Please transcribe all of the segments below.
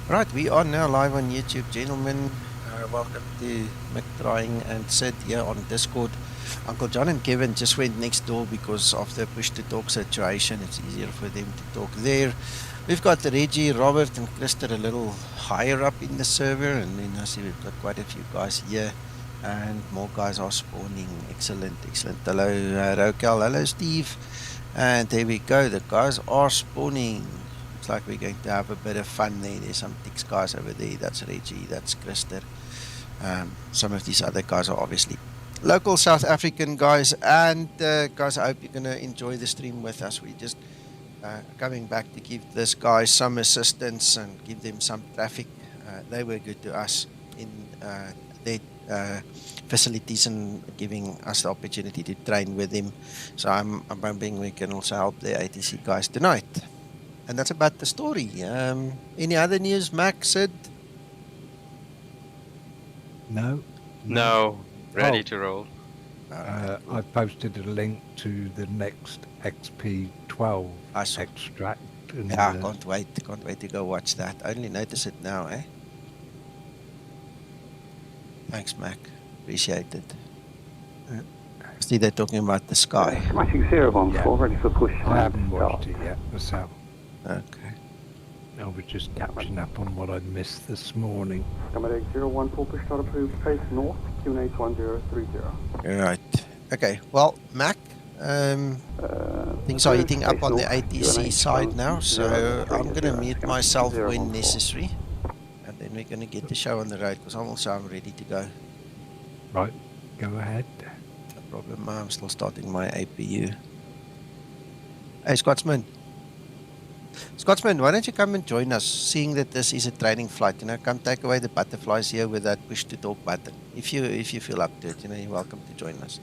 Right, we are now live on YouTube, gentlemen. Welcome to McTrying and Sid here on Discord. Uncle John and Kevin just went next door because of the push-to-talk situation. It's easier for them to talk there. We've got Reggie, Robert, and Christer a little higher up in the server, and then I see we've got quite a few guys here, and more guys are spawning. Excellent, excellent. Hello, Raquel. Hello, Steve. And there we go. The guys are spawning. Looks like we're going to have a bit of fun there. There's some Tix guys over there. That's Reggie. That's Christer. Some of these other guys are obviously local South African guys. And guys, I hope you're going to enjoy the stream with us. We just coming back to give this guy some assistance and give them some traffic. They were good to us in their facilities and giving us the opportunity to train with them. So I'm hoping we can also help the ATC guys tonight. And that's about the story. Any other news, Max, Sid? No. No. Ready to roll. I posted a link to the next XP12 extract. And, yeah, I can't wait. Can't wait to go watch that. I only notice it now, eh? Thanks, Mac. Appreciate it. See, they're talking about the sky. Skymatix 014, ready for push. I haven't watched it yet myself. Okay. I was just catching up on what I'd missed this morning. Skymatix 014, push start approved, face north, QNH 1030. Right. Okay. Well, Mac, things are heating up on the ATC side now, so I'm going to mute myself when necessary. And then we're going to get the show on the road, because I'm ready to go. Right. Go ahead. No problem. I'm still starting my APU. Hey, Scotsman. Scotsman, why don't you come and join us, seeing that this is a training flight, come take away the butterflies here with that push to talk button. If you feel up to it, you're welcome to join us.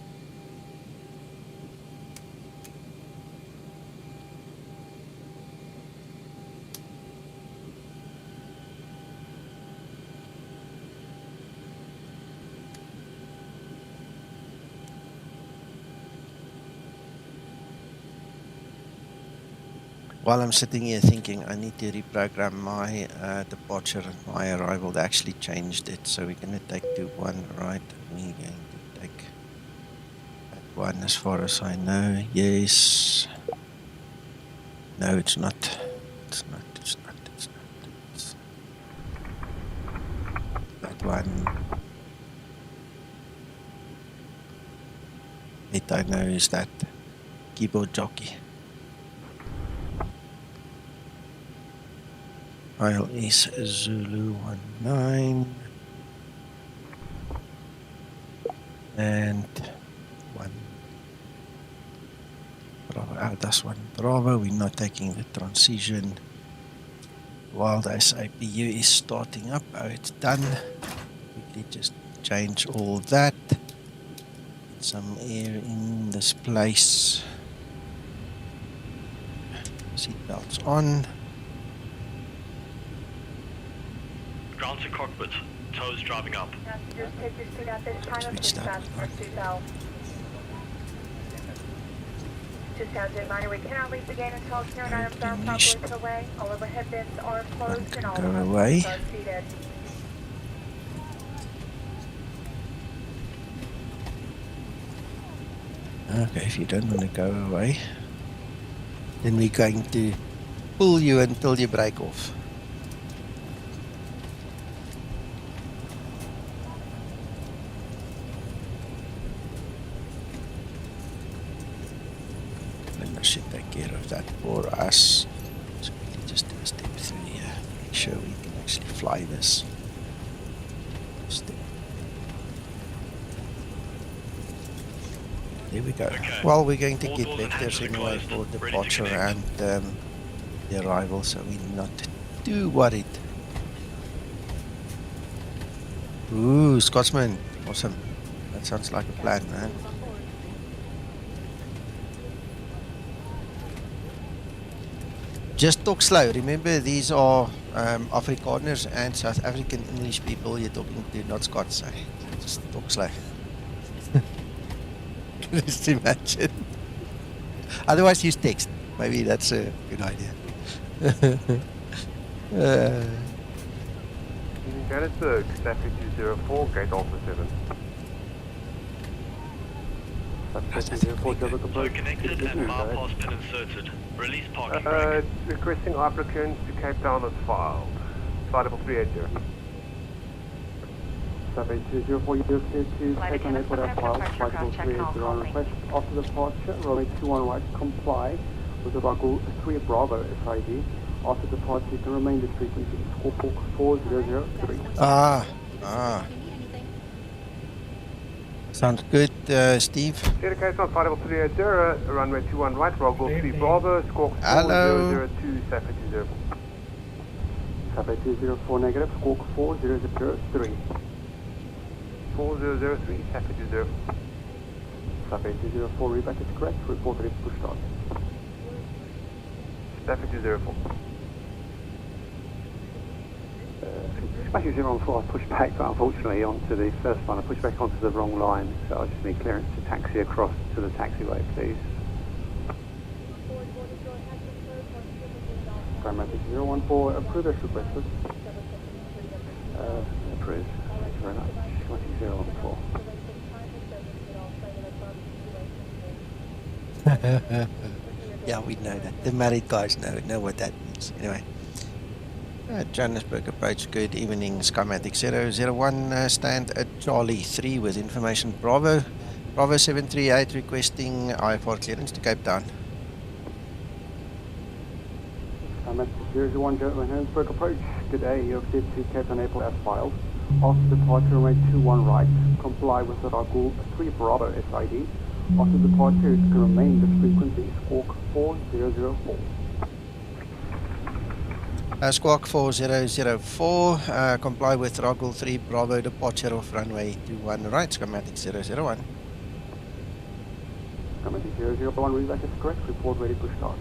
While I'm sitting here thinking, I need to reprogram my departure and my arrival. They actually changed it, so we're going to take to one right. We're going to take that one as far as I know. Yes. No, it's not. It's not. It's that one. It I know is that keyboard jockey. File is Zulu 19 and 1 Bravo. That's 1 Bravo. We're not taking the transition while this APU is starting up. Oh, it's done. Quickly just change all that. Get some air in this place. Seatbelts on. Ground to cockpit. Toes driving up. Switch that on. 2 minor, we cannot leave the gate until clear and items are properly put away. All overhead bins are closed and all go away. are seated. Okay, if you don't want to go away, then we're going to pull you until you break off. Should take care of that for us. So we can just do a step 3 here. Make sure we can actually fly this. Step. There we go. Okay. Well, we're going to All get doors and vectors hatches are anyway closed. for Ready to departure connect. and the arrival, so we're not too worried. Ooh, Scotsman. Awesome. That sounds like a plan, man. Just talk slow. Remember, these are Afrikaners and South African English people you're talking to, not Scots. So just talk slow. Just imagine. Otherwise, use text. Maybe that's a good idea. Johannesburg, Staffy 204, gate Alpha 7. So connected and bypass pin inserted. Release parking brake. Requesting applicants to Cape Town as filed. Flight level 380. Survey 204, you're clear to take on airport as filed. Flight level 380 on request. After departure, runway 21 right, comply with the RAGUL 3 Bravo SID. After departure, you can remain the frequency. Squawk 4003. Sounds good, Steve. Clear case on flight level 380, runway 21 right, RAGUL 3 Bravo, squawk Hello. 4002, Staffy 204. Survey 204 negative, squawk 4003. 4003, Staffy 204. Survey 204, readback is correct. Report ready for push start. Staffy 204. Smash 014, I pushed back, but unfortunately onto the first line. I pushed back onto the wrong line, so I just need clearance to taxi across to the taxiway, please. Skymatix 014, approve as requested. Approved. Thank you very much. Skymatix 014. Yeah, we know that. The married guys know what that means. Anyway. Johannesburg approach, good evening. Skymatix 001, stand at Charlie 3 with information Bravo. Bravo 738 requesting IFR clearance to Cape Town. Skymatix 001, Johannesburg approach. Good day, you're clear to Cape Town Airport as filed. After departure, runway 21 right, comply with the RAGUL 3 Bravo SID. After departure, you can remain this frequency. Squawk 4004. Squawk 4004, comply with RAGUL 3 Bravo departure of runway 21 right, Skymatix 001. Skymatix 001, readback is correct, report ready for start.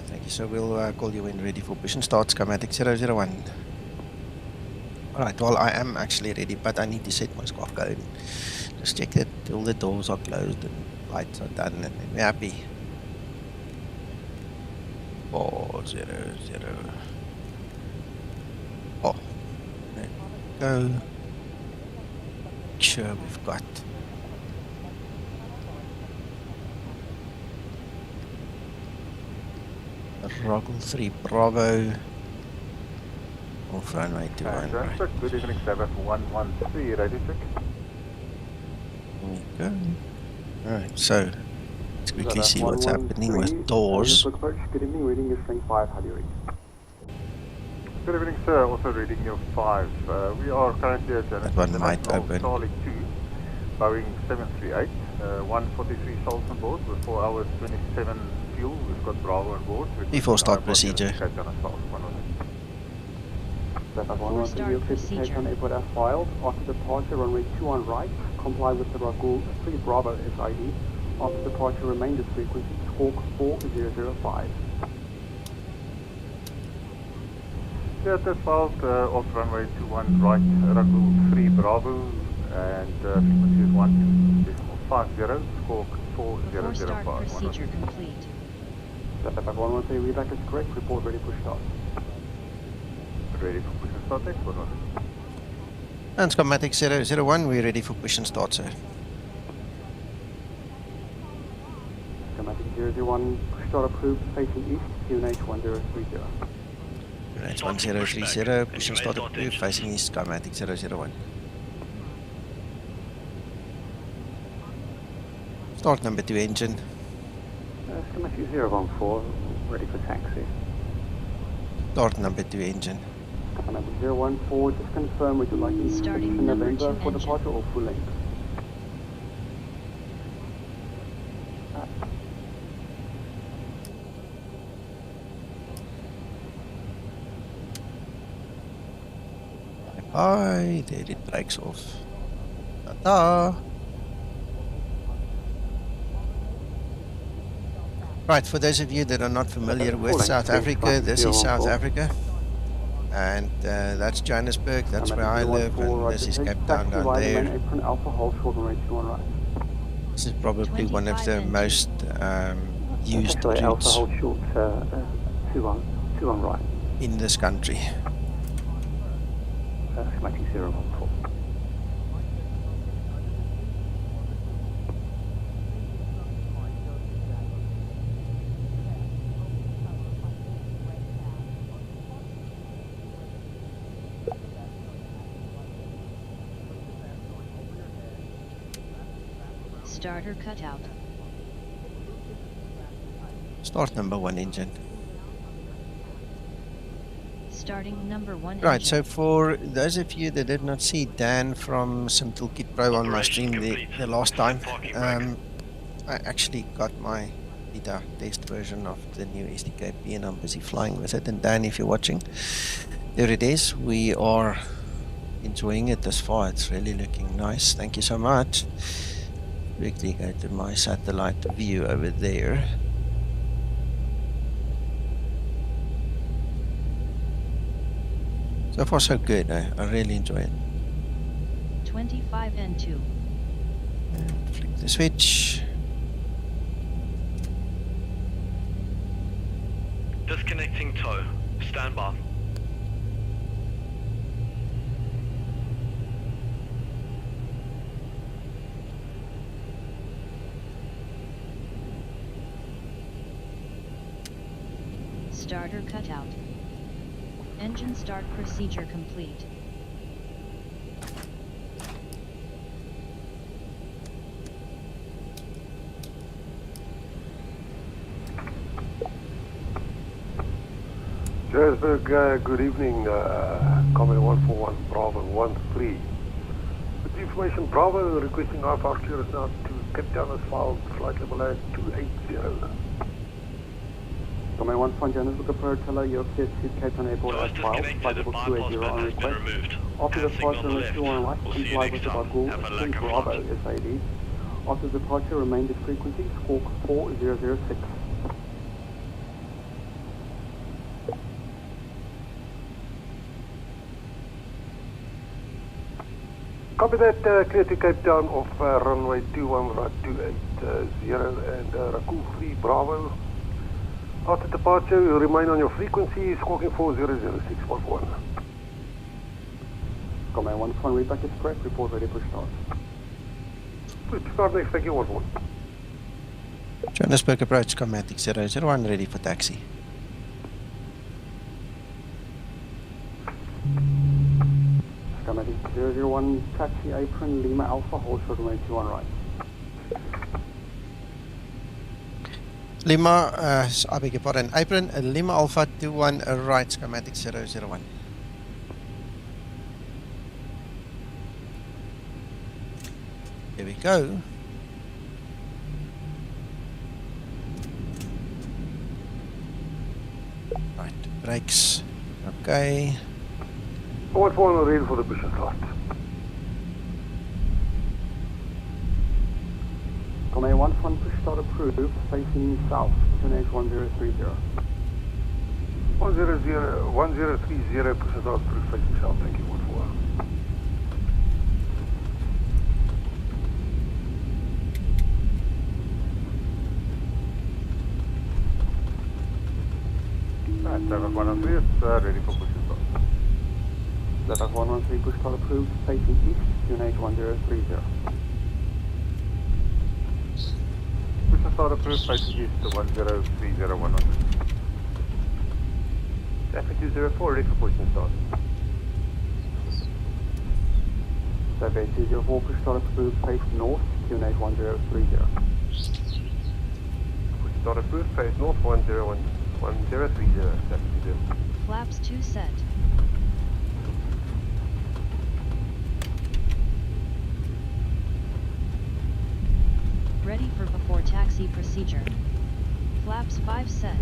Thank you, so we'll call you when ready for push and start, Skymatix 001. Alright, well I am actually ready, but I need to set my squawk code. Just check that all the doors are closed and lights are done and then we're happy. 400. Oh, there we go. Make sure we've got RAGUL 3 Bravo off runway 21 right. Good evening, 7113, ready check. There we go. Alright, so let's quickly see what's happening with doors. Good evening, reading is string 5, how do you read? Good evening, sir. Also reading your 5. We are currently at That one might open. Charlie 2, Boeing 738, 143 souls on board with 4 hours 27 fuel. We've got Bravo on board. Before start procedure. Start procedure. On airport as filed. After departure, runway 21 right. Comply with the RAGUL 3 Bravo SID. After departure, remain this frequency. Squawk 4005. Theatre filed off runway 21 right, RAGUL 3 Bravo, and frequency is 12.50, squawk 4005. Start procedure complete. Step 113, readback is correct, report ready for start. Ready for push and start, next one. And Skymatix 001, we're ready for push and start, sir. Skymatix 001, push start approved, facing east, QNH 1030. QNH 1030, push and start approved, facing east, Skymatix 001. Start number 2 engine. Skymatix 014, ready for taxi. Start number 2 engine. Skymatix 014, just confirm would you like to starting number 2 for departure or full length? Bye, there it breaks off. Ta-da! Right, for those of you that are not familiar with South Africa, this is South Africa. And that's Johannesburg, that's where I live, and this is Cape Town down there. This is probably one of the most used routes in this country. Skymatix 014. Starter cutout. Start number 1 engine. Starting number 1 Right, engine. so for those of you that did not see Dan from Sim Toolkit Pro on my stream the last time, I actually got my beta test version of the new SDKP and I'm busy flying with it. And Dan, if you're watching, there it is. We are enjoying it thus far. It's really looking nice. Thank you so much. Quickly go to my satellite view over there. So far so good. I really enjoy it. 25 and 2. And flick the switch. Disconnecting tow. Stand by. Starter cutout. Engine start procedure complete. Johannesburg, good evening, Commodore 141 Bravo 13. With the information, Bravo requesting IFR clearance now to Cape Town as filed, flight level at 280. Domain 1 Johannesburg approach, hello, you're cleared to Cape Town Airport Tow as is filed, disconnected flight and level bypass 280 band on has been request. removed. After Hand departure, signal runway left. 21 right, We'll see you comply next with the time. RAGUL, Have a Twin lack of Bravo flight. SAD. After departure, remain at frequency, squawk 4006. Copy that, clear to Cape Town off runway 21 right 280 and RAGUL 3 Bravo. After departure, you remain on your frequency, squawking 400611. Domain 1 readback is correct, report ready for start. Please start next, thank you, 11. Johannesburg approach, Skymatix 001, ready for taxi. Skymatix 001, taxi apron, Lima Alpha, hold short runway 21 right. Lima, I beg your pardon, apron, Lima Alpha 21 right, Skymatix 001. Here we go. Right, brakes, okay. 141 ready for the mission start. Domain 1 push start approved, facing south, QNH 1030. 1030, push start approved, facing south, thank you, 141. Right, Takeoff 113 is ready for push start. Takeoff 113 push start approved, facing east, QNH 1030. Push start approved, facing east to 1030 Traffic 204, ready for push start. Takeoff 204 push start approved, face north, QNH 1030. Push start approved, face north 1030, traffic 20. Flaps 2 set. Ready for before taxi procedure. Flaps 5 set.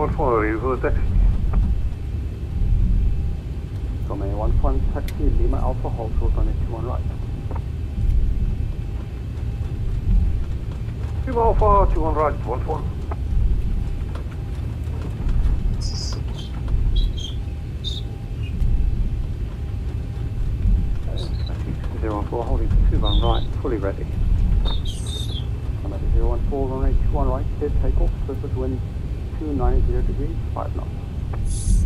1 ready for the taxi. Command 1 taxi Lima Alpha hold short on 21 right. Lima Alpha 21 right, 1. Skymatix 014 holding for 21 right, fully ready. Skymatix 014 runway 21 right, clear takeoff, surface wind 290 degrees, 5 knots.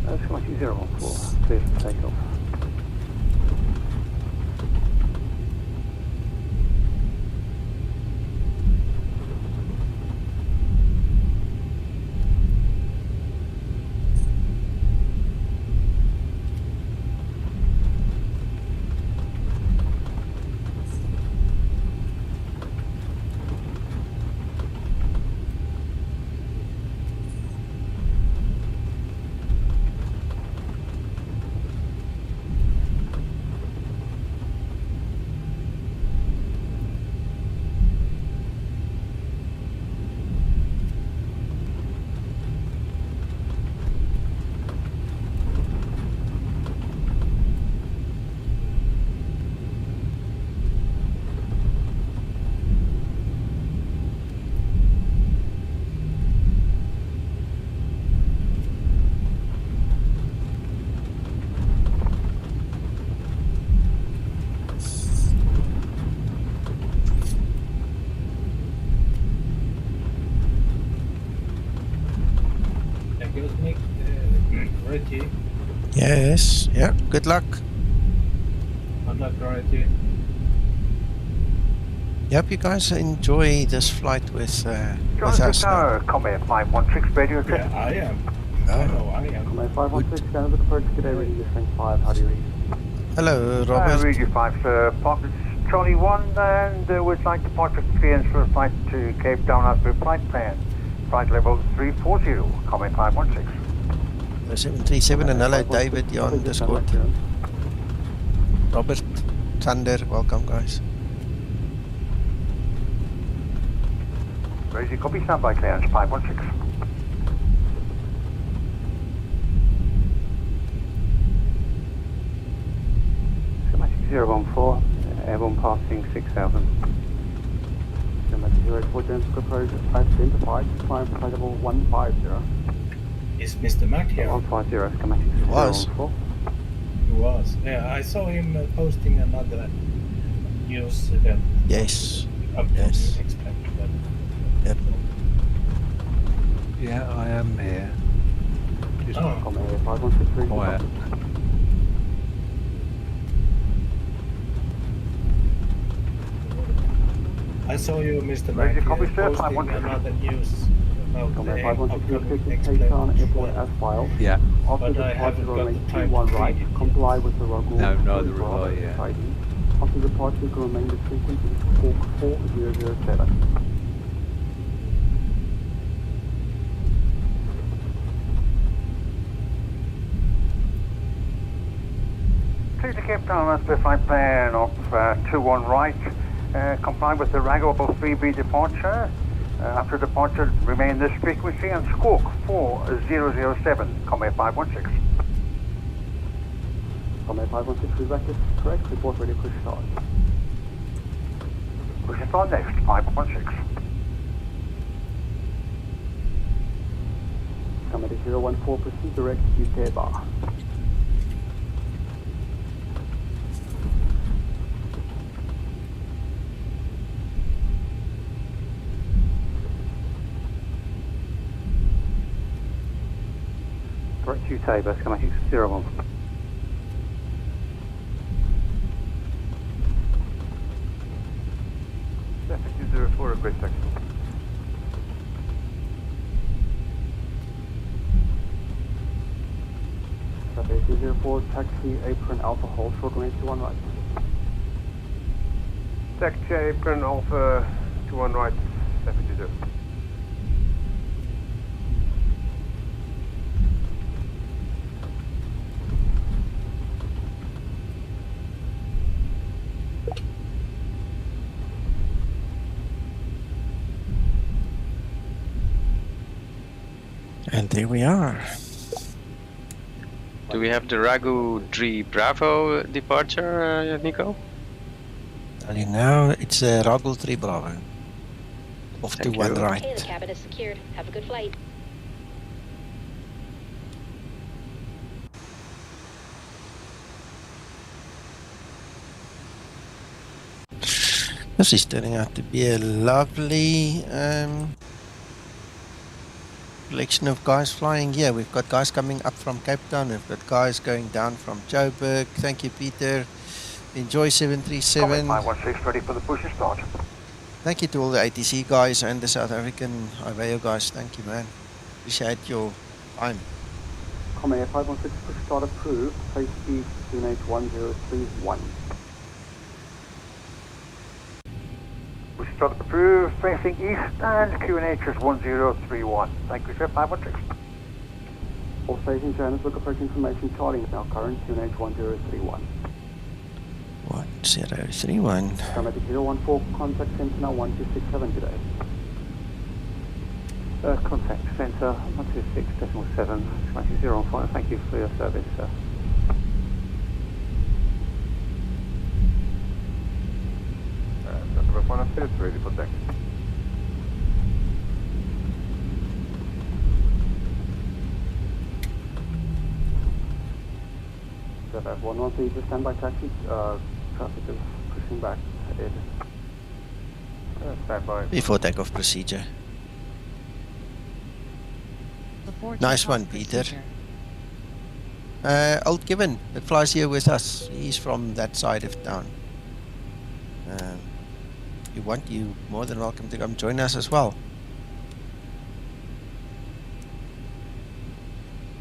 Skymatix 014, clear for takeoff. Righty. Yes, yeah, good luck. Good luck, Righty. Yep, you guys enjoy this flight with us now. Command 516 radio check. Yeah, I am. Oh. I know I am. Command 516, scan with approach, good day, reading your strength 5, how do you read? Hello, Robert. Radio 5, sir. Pockets Charlie 1, and would like departure clearance for a flight to Cape Town as per flight plan. Flight level 340, Command 516. 737 and hello David, you're on Discord. Robert, Thunder, welcome guys. Raise your copy, standby clearance 516. Skymatix 014, airborne passing 6000. Skymatix 04, Johannesburg approach, identified, climb flight level 150. Is Mr. Mac here? 150, Skymatix Was. 014. He was. Yeah, I saw him posting another news event. Yes. Yes. Yep. Yeah, I am here. Just Command 5163. quiet. I saw you, Mr. Raise your Mac, copy, sir. posting 516. another news about Command the 5163, upcoming Cape Town explained Airport flight. as filed. Yeah. After But the I departure haven't got remain the time 21 to right, read it comply with the RAGUL No, neither have Bravo I, yeah. ID. After departure, you can remain the frequency squawk 4007. Clear to Cape Town as per flight plan of 21 right. Comply with the RAGUL 3B departure. After departure, remain this frequency and squawk 4007, Command 516. Command 516, record correct, report ready, push start. Push start next, 516. Command 014, proceed direct UK bar. Direct to Tabor, Skymatix 01. Traffic 204, request taxi. Traffic 204, taxi apron Alpha hold, short range 21 right. Taxi apron Alpha 21 right, 720. And there we are. Do we have the RAGUL 3 Bravo departure, Nico? Tell you now, it's a RAGUL 3 Bravo. Off to Thank one you. right. Okay, the cabin is secured. Have a good flight. This is turning out to be a lovely collection of guys flying here. We've got guys coming up from Cape Town. We've got guys going down from Joburg. Thank you, Peter. Enjoy 737. 516 ready for the push and start. Thank you to all the ATC guys and the South African IVAO guys. Thank you, man. Appreciate your time. Comair 516 push start approved. Face speed QNH 1031. Push start approved, facing east and QNH is 1031. Thank you, sir. 516. All stations Johannesburg approach information charting now current QNH 1031. 1031. Skymatix 014, contact center now 1267 today. Contact center 126.7, Skymatix 015. Thank you for your service, sir. Number 106, ready for taxi. That 113 to standby taxi. Traffic is pushing back ahead. Standby. Before takeoff procedure. Before Nice takeoff one, Peter. procedure. Old Given that flies here with us. He's from that side of town. If you want, you more than welcome to come join us as well.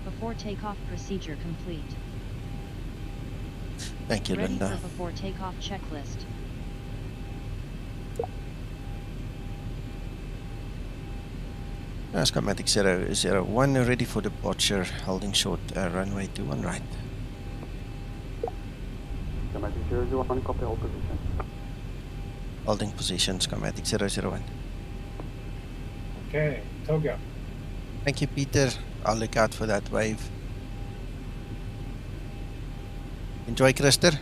Before takeoff procedure complete. Thank you, Ready Linda. for before takeoff checklist. Skymatix 001 ready for departure, holding short runway 21 right. Skymatix 001, copy all position. Holding position, Skymatix 001. Okay, Tokyo. Thank you, Peter. I'll look out for that wave. Enjoy, Christer.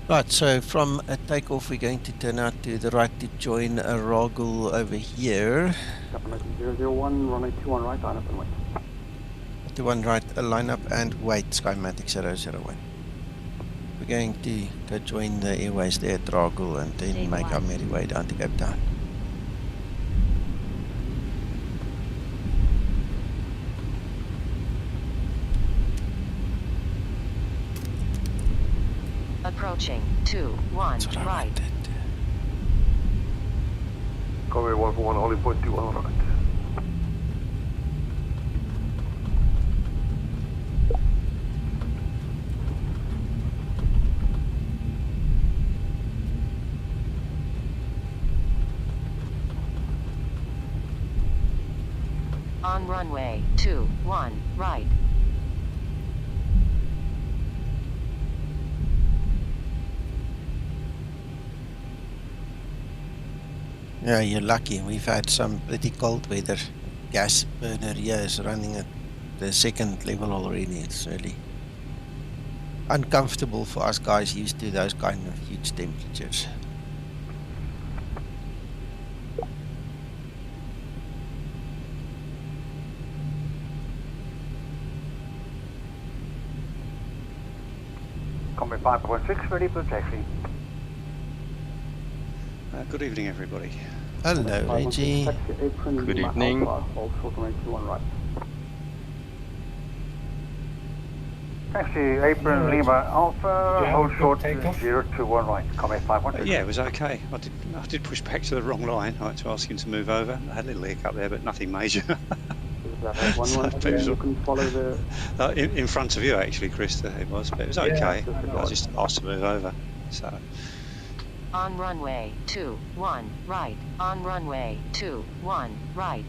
Right, so from a takeoff, we're going to turn out to the right to join a RAGUL over here. Skymatix 001, runway 21 right, line up and wait. 21 right, line up and wait, Skymatix 001. We're going to go join the airways there at RAGUL and then make our merry way down to Cape Town. Approaching 21 right. Comair 141, holding point 21 right. On runway 21 right. Yeah, you're lucky. We've had some pretty cold weather. Gas burner here is running at the second level already. It's really uncomfortable for us guys used to those kind of huge temperatures. Comair 516 ready for taxi. Good evening, everybody. Hello, Reggie. Good evening. Hold short runway 21 right. Taxi apron Lima Alpha, hold short takeoff? 021 right. Comair 516. Yeah, it was okay. I did push back to the wrong line. I had to ask him to move over. I had a little hiccup there, but nothing major. You can follow the... in front of you, actually, Chris, it was. But it was okay. I just asked to move over. So On runway 21 right. On runway 21 right.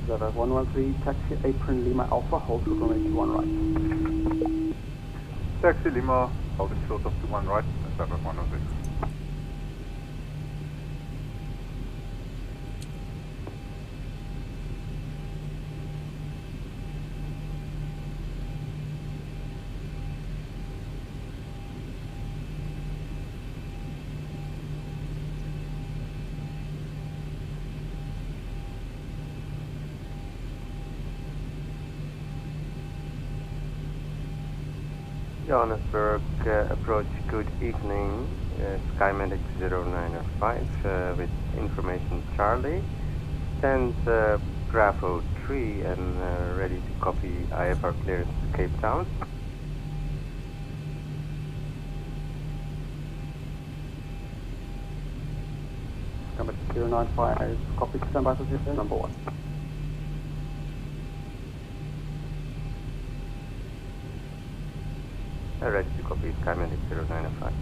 Zara 113, taxi apron Lima Alpha, hold short runway 21 right. Taxi Lima, holding short of 21 right, Zara 113. Johannesburg, approach, good evening, Skymatix 095 with information Charlie, send Bravo 3 and ready to copy IFR clearance to Cape Town. Skymatix 095, copy, standby position number 1. Ready to copy Skymatix 095.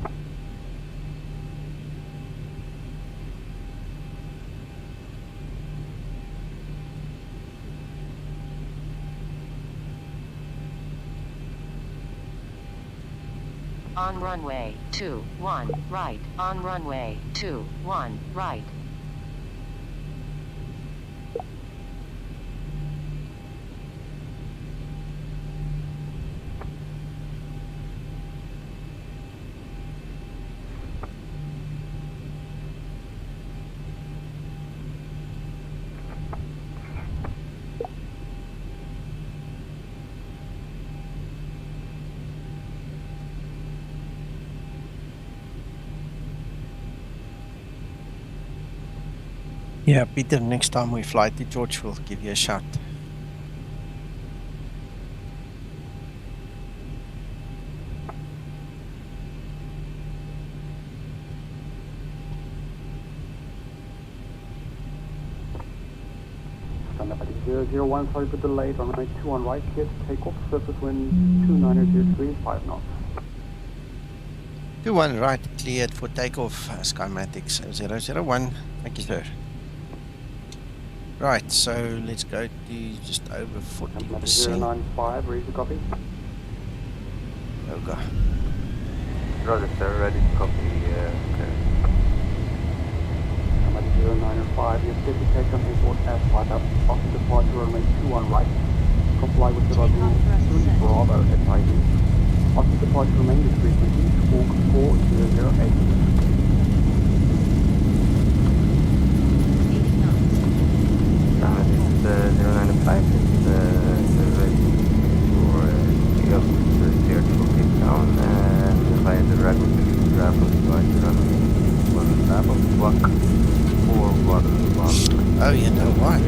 On runway 21 right. On runway 21 right. Yeah, Peter, next time we fly to George, we'll give you a shot. Skymatix 001, sorry for the delay, runway 21 right, clear to take off, surface wind 2903, 5 knots. 21 right, cleared for takeoff, Skymatix 001. Thank you, sir. Right, so let's go to just over 40%. 095, ready to copy. Yoga. Roger, sir, ready to copy. Skymatix 095, you're set to take on airport as flight up. After departure, runway 21 right. Comply with the RAGUL 3 Bravo SID. After departure, remain with frequency, squawk 4008. Skymatix 095 is ready for takeoff, cleared for Cape Town, and via the RAGUL 3 Bravo departure runway 1 Bravo, walk 411. Oh, you know what?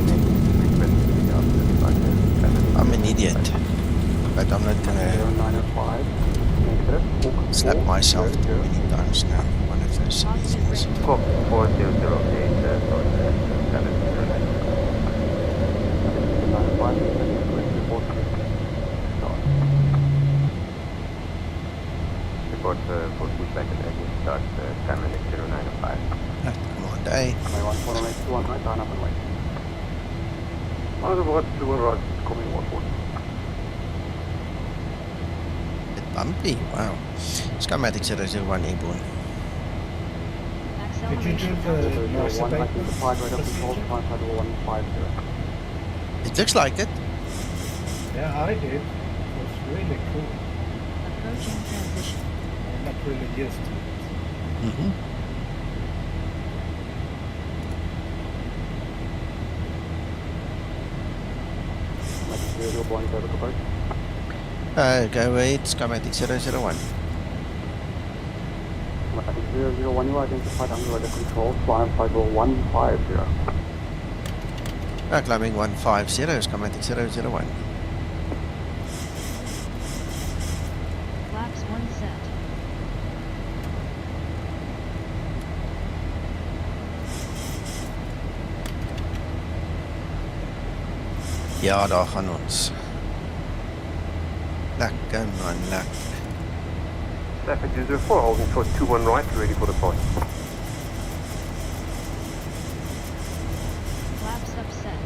I'm an idiot. But I'm not gonna slap myself too many times now. One of those silly things. Squawk 4008, report for pushback and engine start, Skymatix 095. Come on, day. Otherwise, 21 right, coming 140. Bit bumpy, wow. Skymatix 001 airborne. Did you do the noise abatement? It looks like it. Yeah, I did. It was really cool. Approaching transition. I'm not really used to it. Mm-hmm. Go ahead, Skymatix 001. Skymatix 001, you identified under the control, climb flight level 150. Climbing 150, Skymatix 001. Flaps 1 set. Ja, daar gaan ons. Lekker man, lekker. Traffic 04, holding short 21 right, ready for departure. Flaps upset.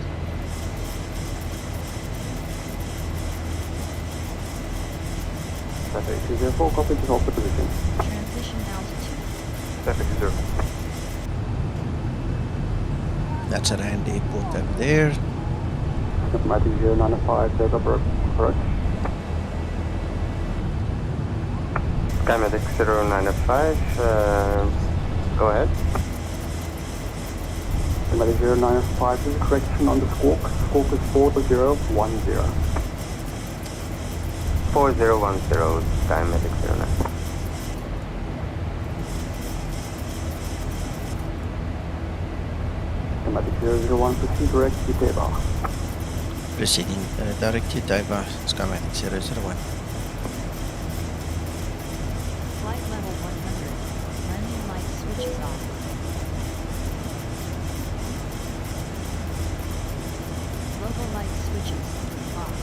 Traffic 04, copy to hold the position. Transition altitude. Traffic 0. That's a Rand Airport over there. Skymatix 095, Takeoff approach. Skymatix 095, go ahead. Skymatix 095, this is correction on the squawk. Squawk is 4010. 4010, Skymatix 09. Skymatix 001, proceed direct to Takeoff. Proceeding direct to Dover, Skymatix 001. Flight level 100. Landing light switches off. Local light switches off.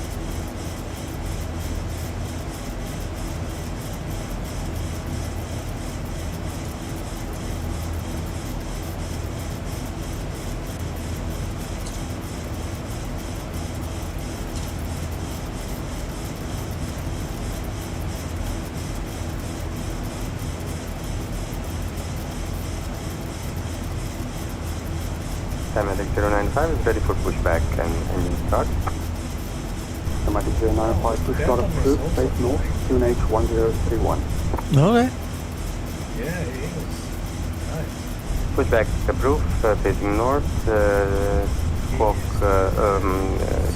Skymatix 095 is ready for pushback and engine start. Skymatix 095, push start approved, face north, QNH 1031. Okay. Yeah, it is. Nice. Pushback approved, facing north, squawk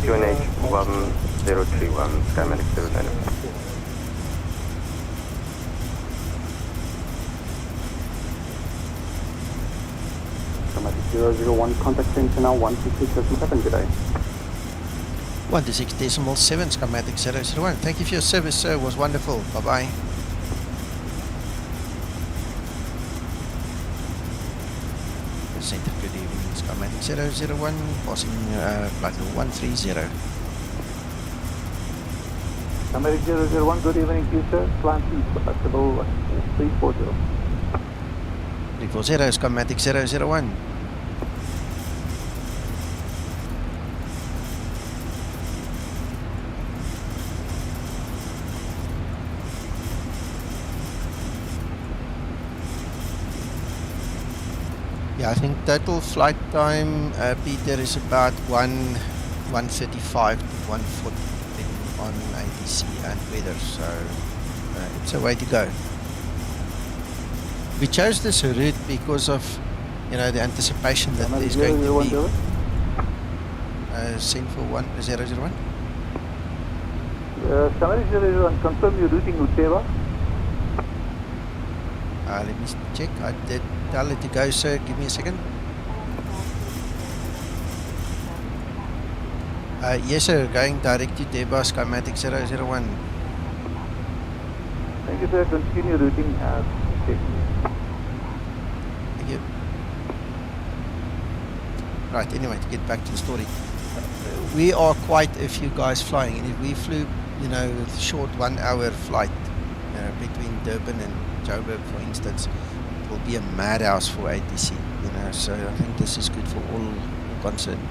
QNH 1031, Skymatix 095. Skymatix 001, contact center now 126.7 today. 126.7, Skymatix 001. Thank you for your service, sir. It was wonderful. Bye-bye. Center, good evening. Skymatix 001, passing flight level 130. Skymatix 001, good evening to you, sir. Climb to level 340. 340, Skymatix 001. Yeah, I think total flight time, Peter, is about 135 to 140 depending on ATC and weather, so it's a way to go. We chose this route because of, the anticipation that there's going to be send for 001. Skymatix 001, confirm your routing with Seva. Let me check. I did tell it to go, sir. Give me a second. Yes, sir. Going direct to Deba, Skymatix 001. Thank you, sir. Continue routing as safely. Thank you. Right, anyway, to get back to the story. We are quite a few guys flying, and if we flew, a short 1 hour flight between Durban and Joburg, for instance, it will be a madhouse for ATC, so I think this is good for all concerned.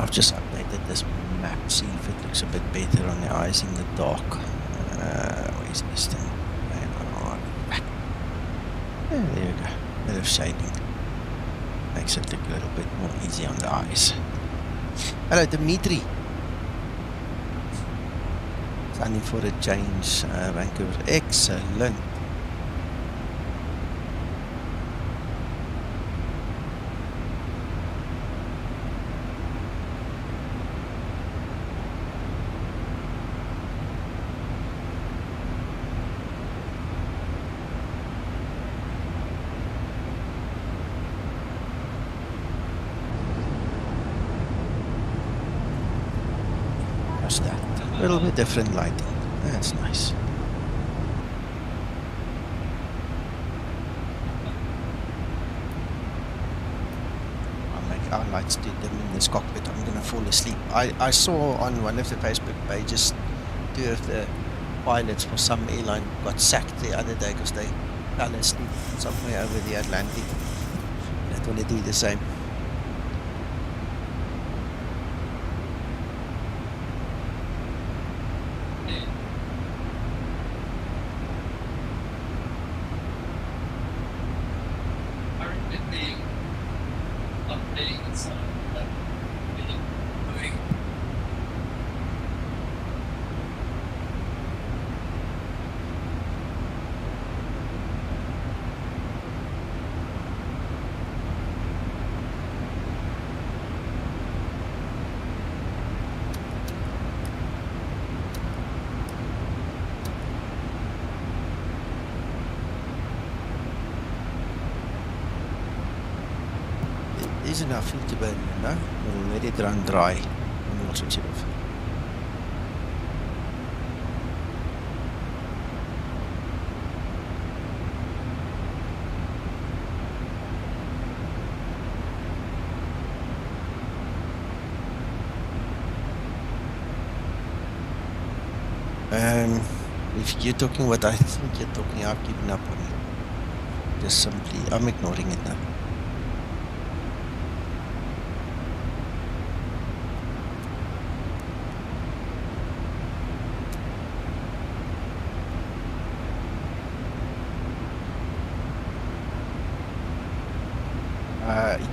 I've just updated this map, see if it looks a bit better on the eyes in the dark. Where's this thing? Yeah, there you go. Bit of shading. Makes it look a little bit more easy on the eyes. Hello, Dimitri. Sunny for a change, Vancouver. Excellent. A little bit different lighting. That's nice. I'll make our lights too dim in this cockpit. I'm gonna fall asleep. I saw on one of the Facebook pages 2 of the pilots for some airline got sacked the other day because they fell asleep somewhere over the Atlantic. They want to do the same. There's enough fuel to burn, you know? We'll let it run dry and we'll switch it off. If you're talking what I think you're talking, I've given up on it. Just simply, I'm ignoring it now.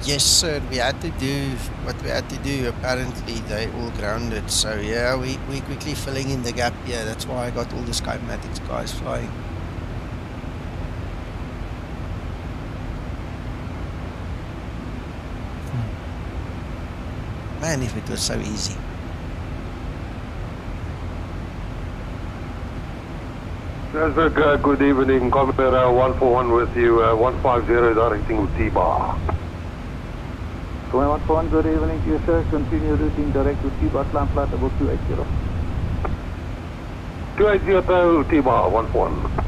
Yes, sir. We had to do what we had to do. Apparently, they all grounded. So yeah, we quickly filling in the gap here. That's why I got all the Skymatix guys flying. Man, if it was so easy. Johannesburg, good evening. Comair 141 with you, 150 directing to T-bar. Comair 141, good evening to you, sir. Continue routing direct to T-bar, climb flight level 280. 280 T-bar, 141.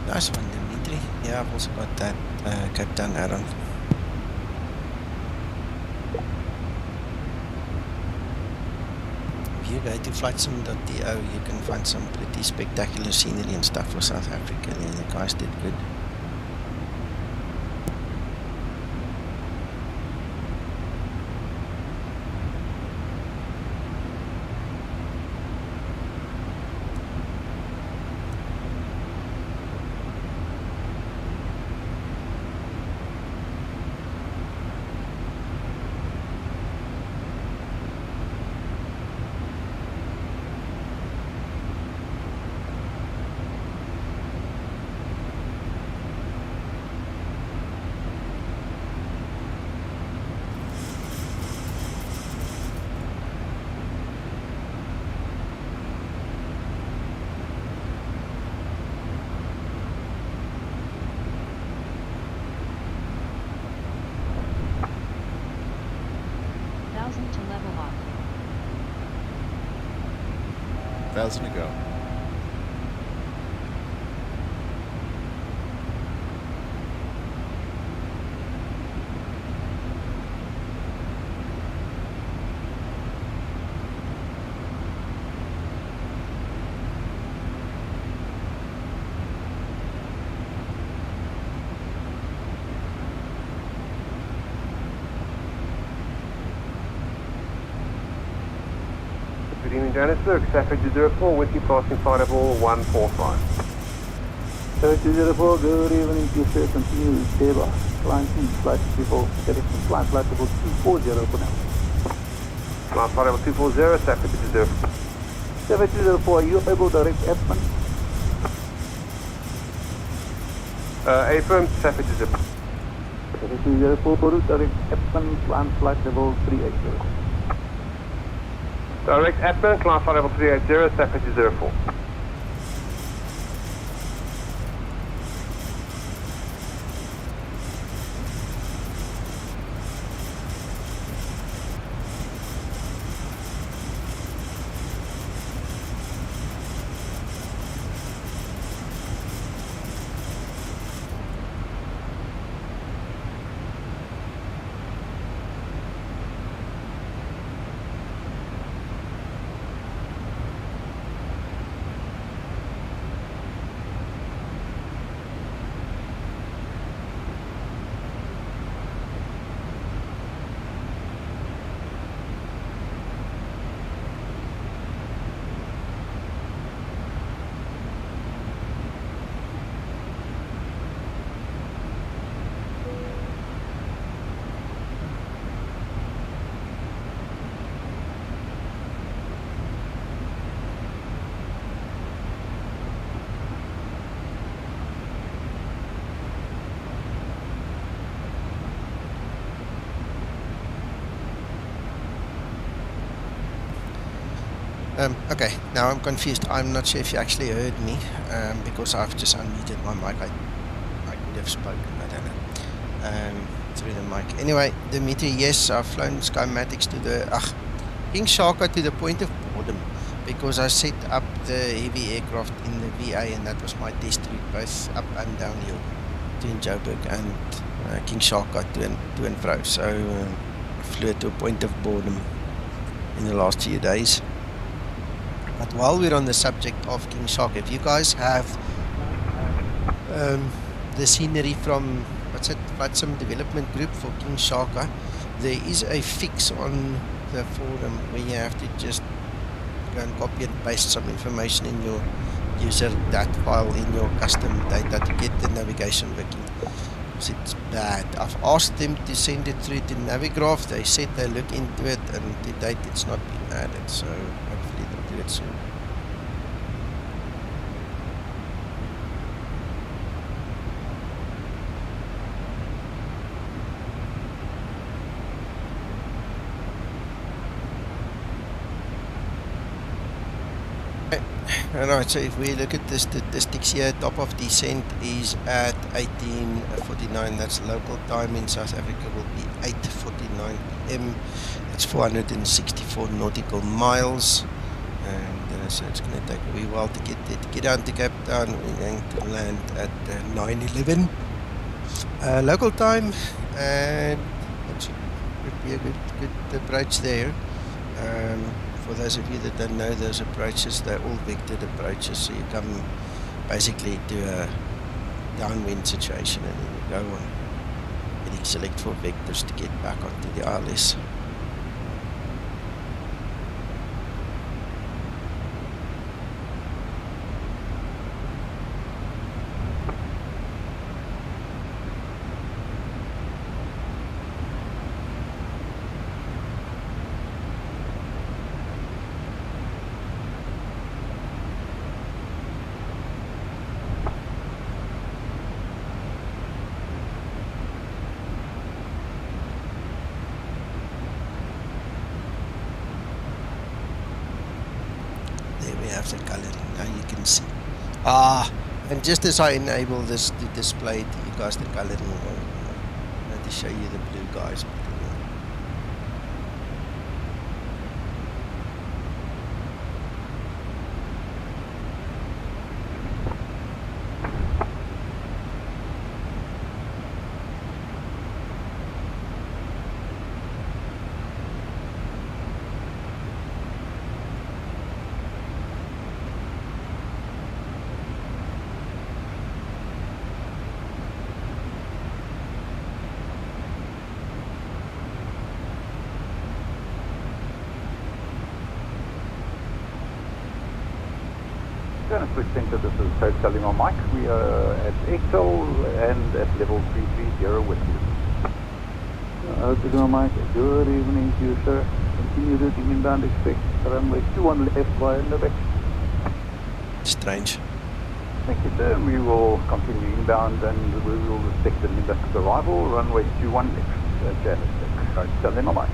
Nice one, Dimitri. Yeah, I've also got that Cape Town add-on. If you go to flightsim.to, you can find some pretty spectacular scenery and stuff for South Africa, and the guys did good. To level off. 1,000 to go. Johannesburg, Safari 204, Whiskey passing flight level 145. Safari 204, good evening, please continue Zibo. Climb in flight level, direction flight level 240 for now. Flight level 240, Safari 204. Safari 204, are you able to direct Edmund? Affirm, Safari 204. Safari 204, direct Edmund, climb flight level 380. Direct Admin, climb flight level 380, Safari 204. Okay, now I'm confused. I'm not sure if you actually heard me, because I've just unmuted my mic. I could have spoken, I don't know, through the mic. Anyway, Dimitri, yes, I've flown Skymatix to the, King Shaka to the point of boredom, because I set up the heavy aircraft in the VA, and that was my test route, both up and downhill, to Joburg and King Shaka to and fro. So I flew to a point of boredom in the last few days. But while we're on the subject of King Shark, if you guys have the scenery from, what's it, Flight Development Group for King Sharka, there is a fix on the forum where you have to just go and copy and paste some information in your user dat file in your custom data to get the navigation working. Because it's bad. I've asked them to send it through to Navigraph. They said they look into it, and to date it's not been added, so hopefully they'll do it soon. Alright, so if we look at the statistics here, top of descent is at 18:49, that's local time. In South Africa will be 8:49 PM. That's 464 nautical miles, and So it's going to take a wee while to get there. To get down to Cape Town, we're going to land at 9:11 local time, and that should be a good approach there. For those of you that don't know, those approaches, they're all vectored approaches, so you come basically to a downwind situation and then you go on and you select for vectors to get back onto the ILS. The coloring, now you can see. And just as I enable this to display to you guys the coloring, I want to show you the blue guys. Center, this is telling on Mike. We are at Excel and at level 330 with you. Mike, good evening to you, sir. Continue routing inbound, expect runway 21 left via Lübeck. Strange. Thank you, sir. We will continue inbound and we will respect the Lübeck arrival, runway 21 left, Johannesburg. Telling on Mike.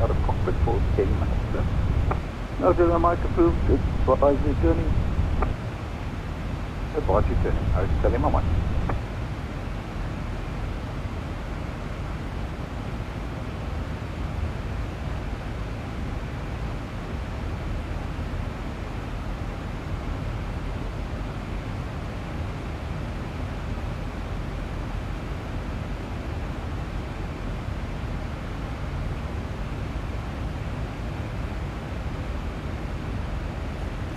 Out of cockpit for 10 minutes. Noted on Mike approved. Advise your journey. Advise your journey. I was telling my Mike.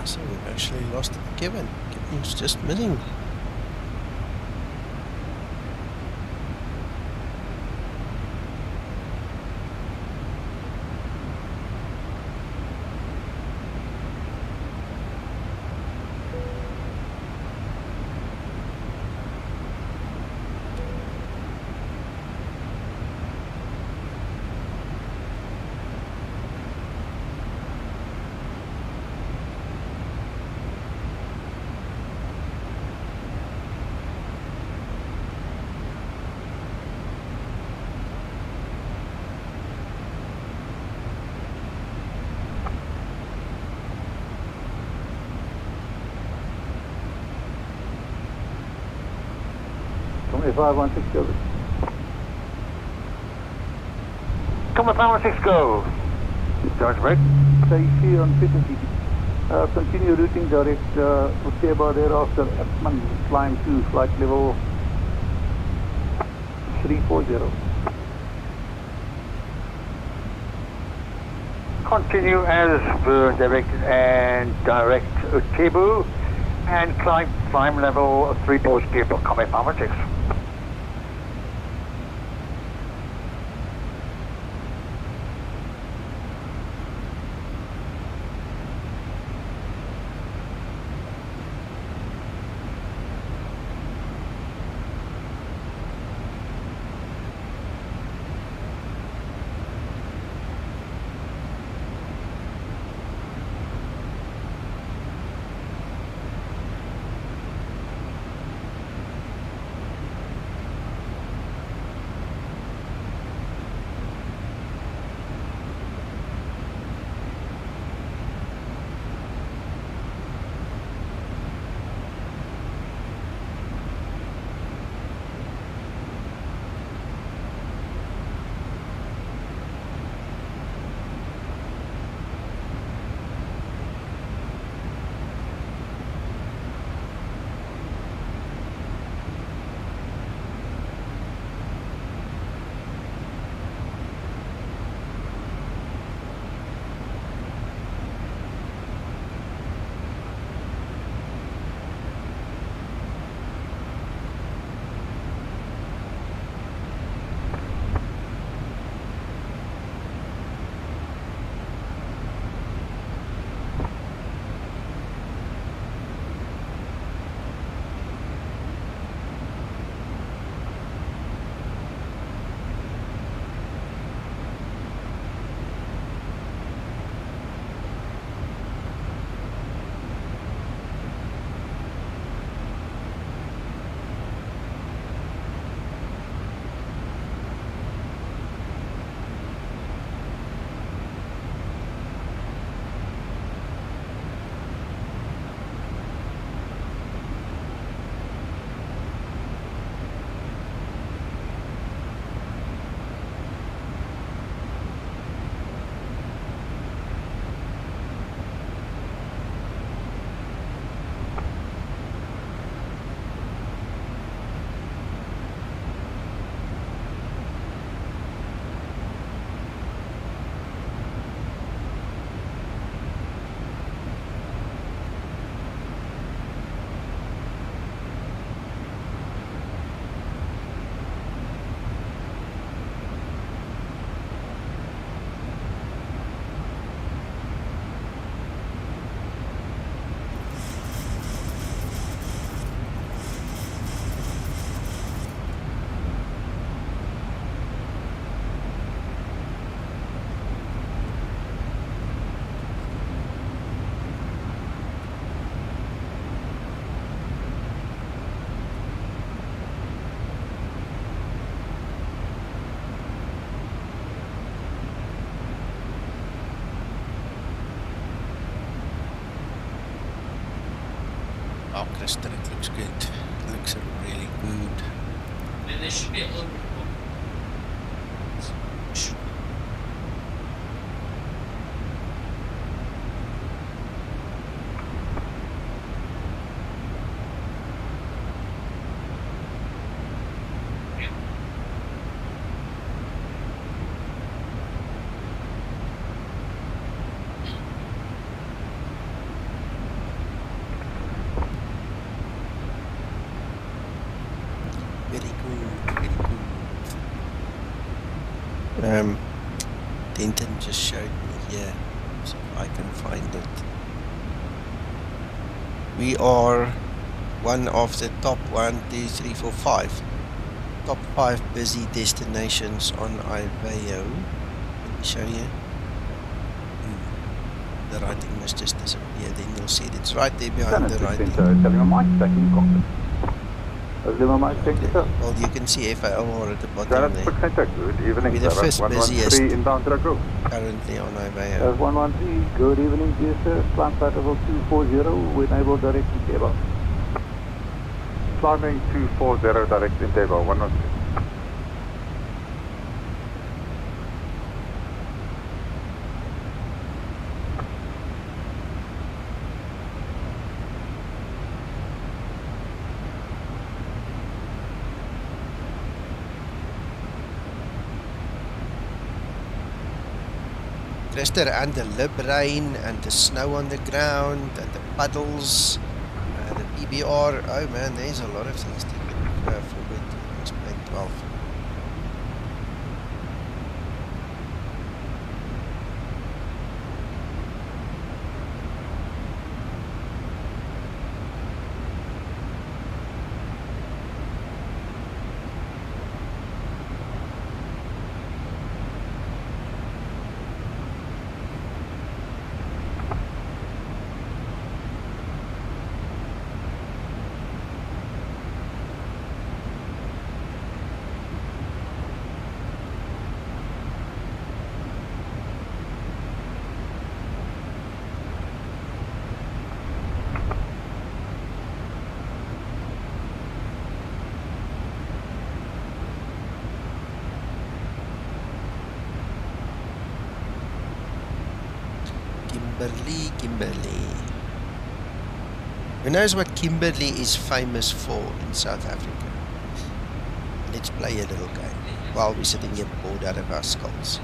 So we've actually lost Kevin. Kevin's just missing. Come 516 go. Come 516 go. Discharge break. Stay on frequency. Continue routing direct Uteba thereafter Epman climb to flight level 340. continue as per directed and direct table and climb level 3 post table. Coming Palmer 6. Oh, Kristen, it looks good. It looks really good. Then there should be a little bit more. Denton just showed me here, so I can find it. We are one of the top top 5 busy destinations on IVAO. Let me show you. The writing must just disappear, then you'll see it. It's right there behind the writing. Well, you can see FAOR at the bottom there. Good evening, We're the first busiest inbound RAGUL. currently on IVAO. 113, good evening, dear sir. Climb flight level 240, we enable direct in table. Climbing 240 direct in table, 113. Christer, and the lib rain, and the snow on the ground, and the puddles, the PBR. Oh man, there's a lot of things to look forward to in this plane 12. Kimberley. Who knows what Kimberley is famous for in South Africa? Let's play a little game while we're sitting here bored out of our skulls.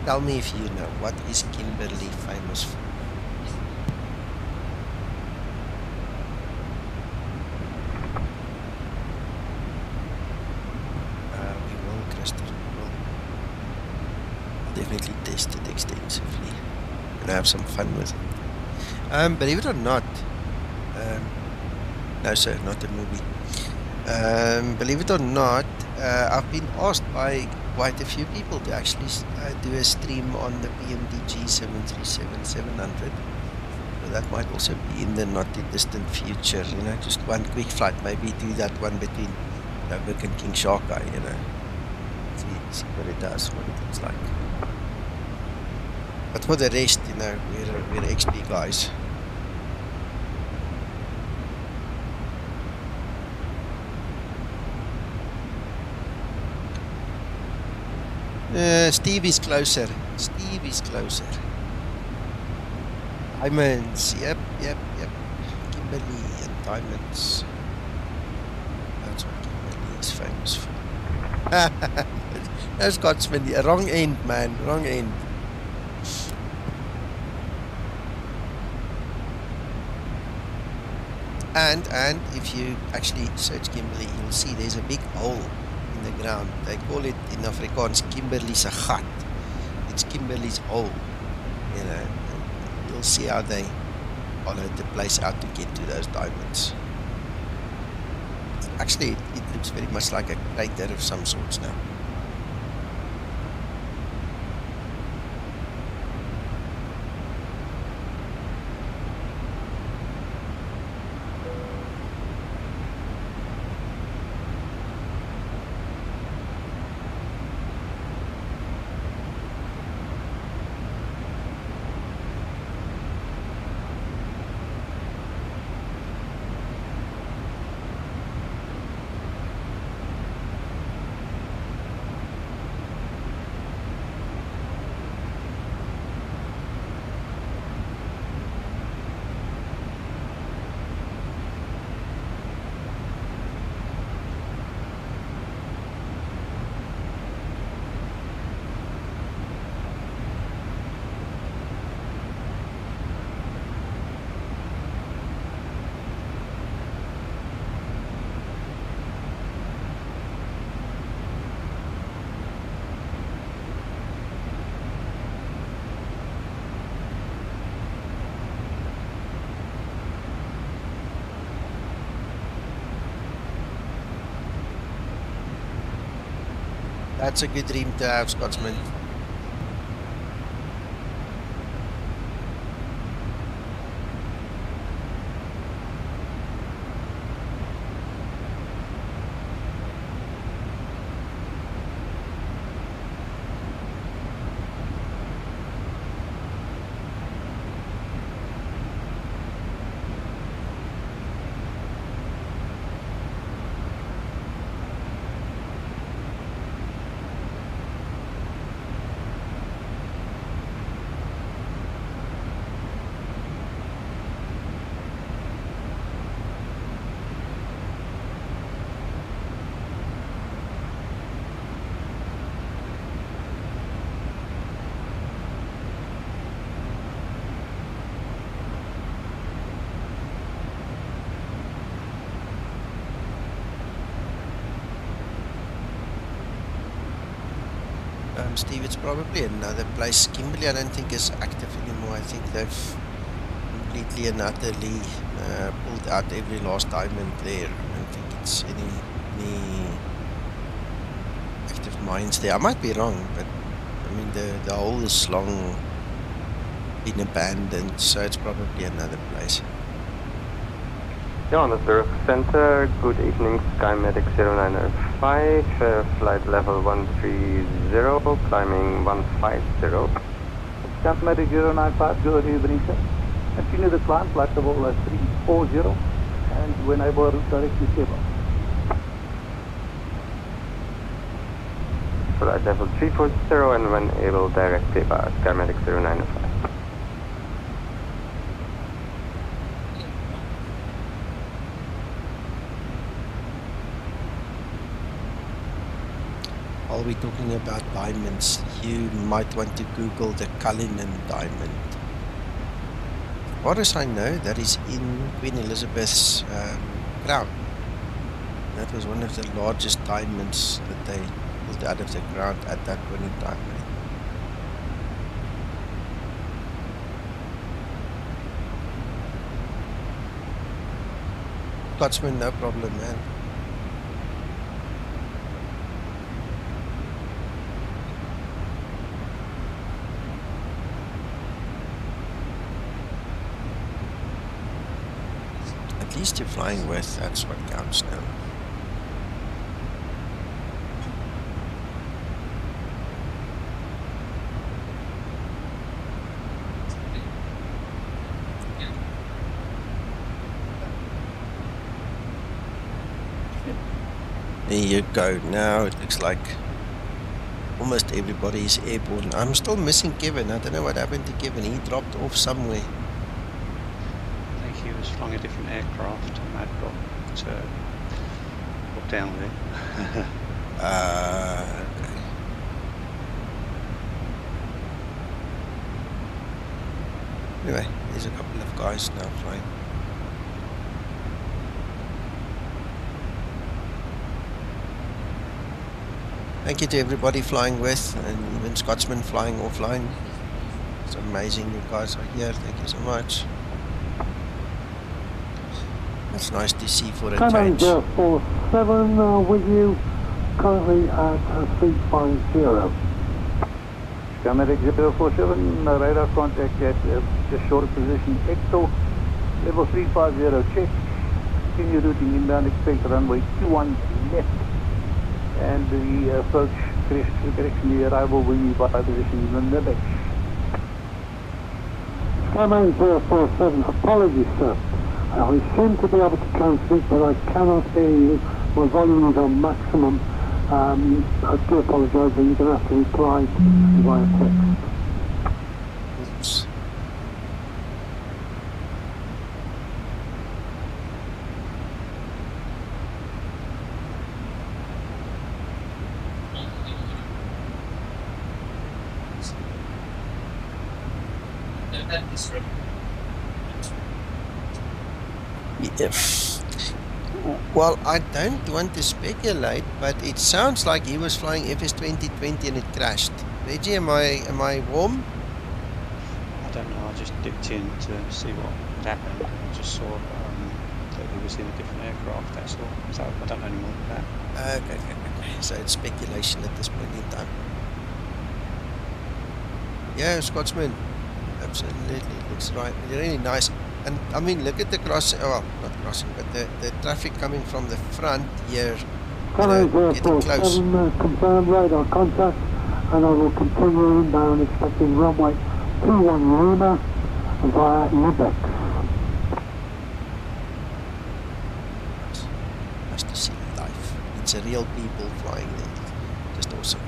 Tell me if you know, what is Kimberley famous for? We will, Christopher. We will. I'll definitely test it extensively. And have some fun with it. Believe it or not, no sir, not a movie. Believe it or not, I've been asked by quite a few people to actually do a stream on the PMDG 737-700. So that might also be in the not too distant future, you know, just one quick flight, maybe do that one between Joburg and King Sharkey, you know, see what it does, what it looks like. But for the rest, you know, we're XP guys. Steve is closer. Steve is closer. Diamonds. Yep. Kimberley and diamonds. That's what Kimberley is famous for. No Scotsman. Wrong end, man. Wrong end. And if you actually search Kimberley, you'll see there's a big hole in the ground. They call it in Afrikaans Kimberley's gat. It's Kimberley's hole. You know, you'll see how they hollowed the place out to get to those diamonds. Actually, it looks very much like a crater of some sorts now. That's a good dream to have, Scotsman. Steve, it's probably another place. Kimberley, I don't think is active anymore. I think they've completely and utterly pulled out every last diamond there. I don't think it's any active mines there. I might be wrong, but I mean the hole is long been abandoned, so it's probably another place. Johannesburg Center, good evening, Skymatix 0905, flight level 130, climbing 150. Skymatix 095, good evening, sir. Continue the climb, flight level 340, and when able, direct to Zibo. Flight level 340, and when able, direct Zibo, Skymatix 0905. While we're talking about diamonds, you might want to Google the Cullinan diamond. As far as I know, that is in Queen Elizabeth's crown. That was one of the largest diamonds that they pulled out of the ground at that point in time. Scotsman, no problem, man. At least you're flying with, that's what counts now. There you go. Now it looks like almost everybody is airborne. I'm still missing Kevin. I don't know what happened to Kevin. He dropped off somewhere. I think he was flying a different aircraft and had got down with it. Okay. Anyway, there's a couple of guys now flying. Thank you to everybody flying with, and even Scotsman flying offline. It's amazing you guys are here. Thank you so much. That's nice to see for a change. 47 with you, currently at 350. Skymatix 047, radar contact at just short of position Excel, level 350 check. Continue routing inbound, expect runway 21 left. And the approach correction the arrival will be by position in the back. Skymatix 047, apologies sir. I seem to be able to transmit, but I cannot hear you. My volume is on maximum. I do apologise, but you're going to have to reply via text. Oops. Well, I don't want to speculate, but it sounds like he was flying FS 2020 and it crashed. Reggie, am I warm? I don't know, I just dipped in to see what had happened. I just saw that he was in a different aircraft, that's all. So I don't know any more than that. Okay. So it's speculation at this point in time. Yeah, Scotsman. Absolutely, looks right. Really nice. And I mean, look at the crossing, well, not crossing, but the traffic coming from the front here, getting close. Confirmed radar contact, and I will continue inbound expecting runway 21 Lima via Lubeck. Nice to see life. It's a real people flying there. Just awesome.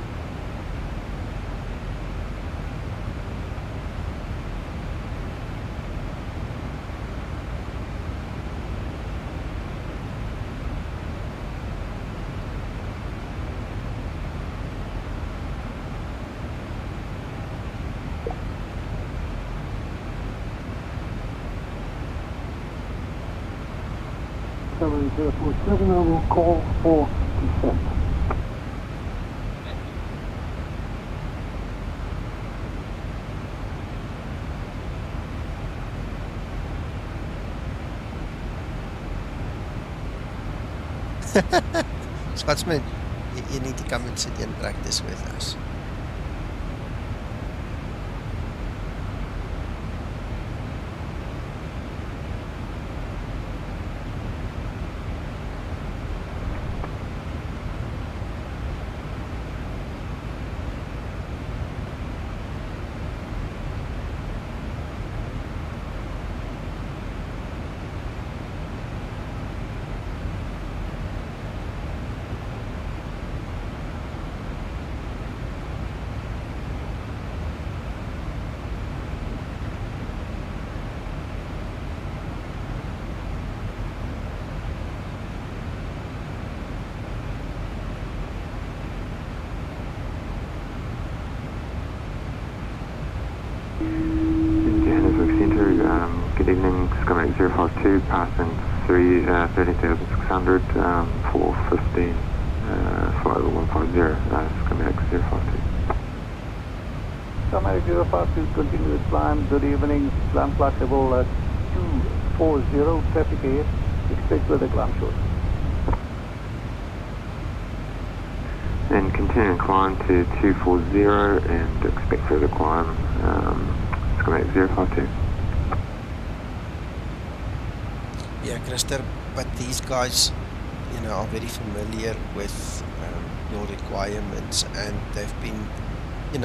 Seven, I will call for descent. Scotsman, you need to come and sit and practice with us. Johannesburg Centre, good evening, Skymatix 052, passing 13,600 for 15, flight 150, Skymatix 052. Skymatix 052, continuous climb, good evening, climb flight level 240, traffic ahead, expect weather climb short. And continuing climb to 240 and expect further climb, Skymatix 052. Yeah, Christer, but these guys, you know, are very familiar with your requirements, and they've been, you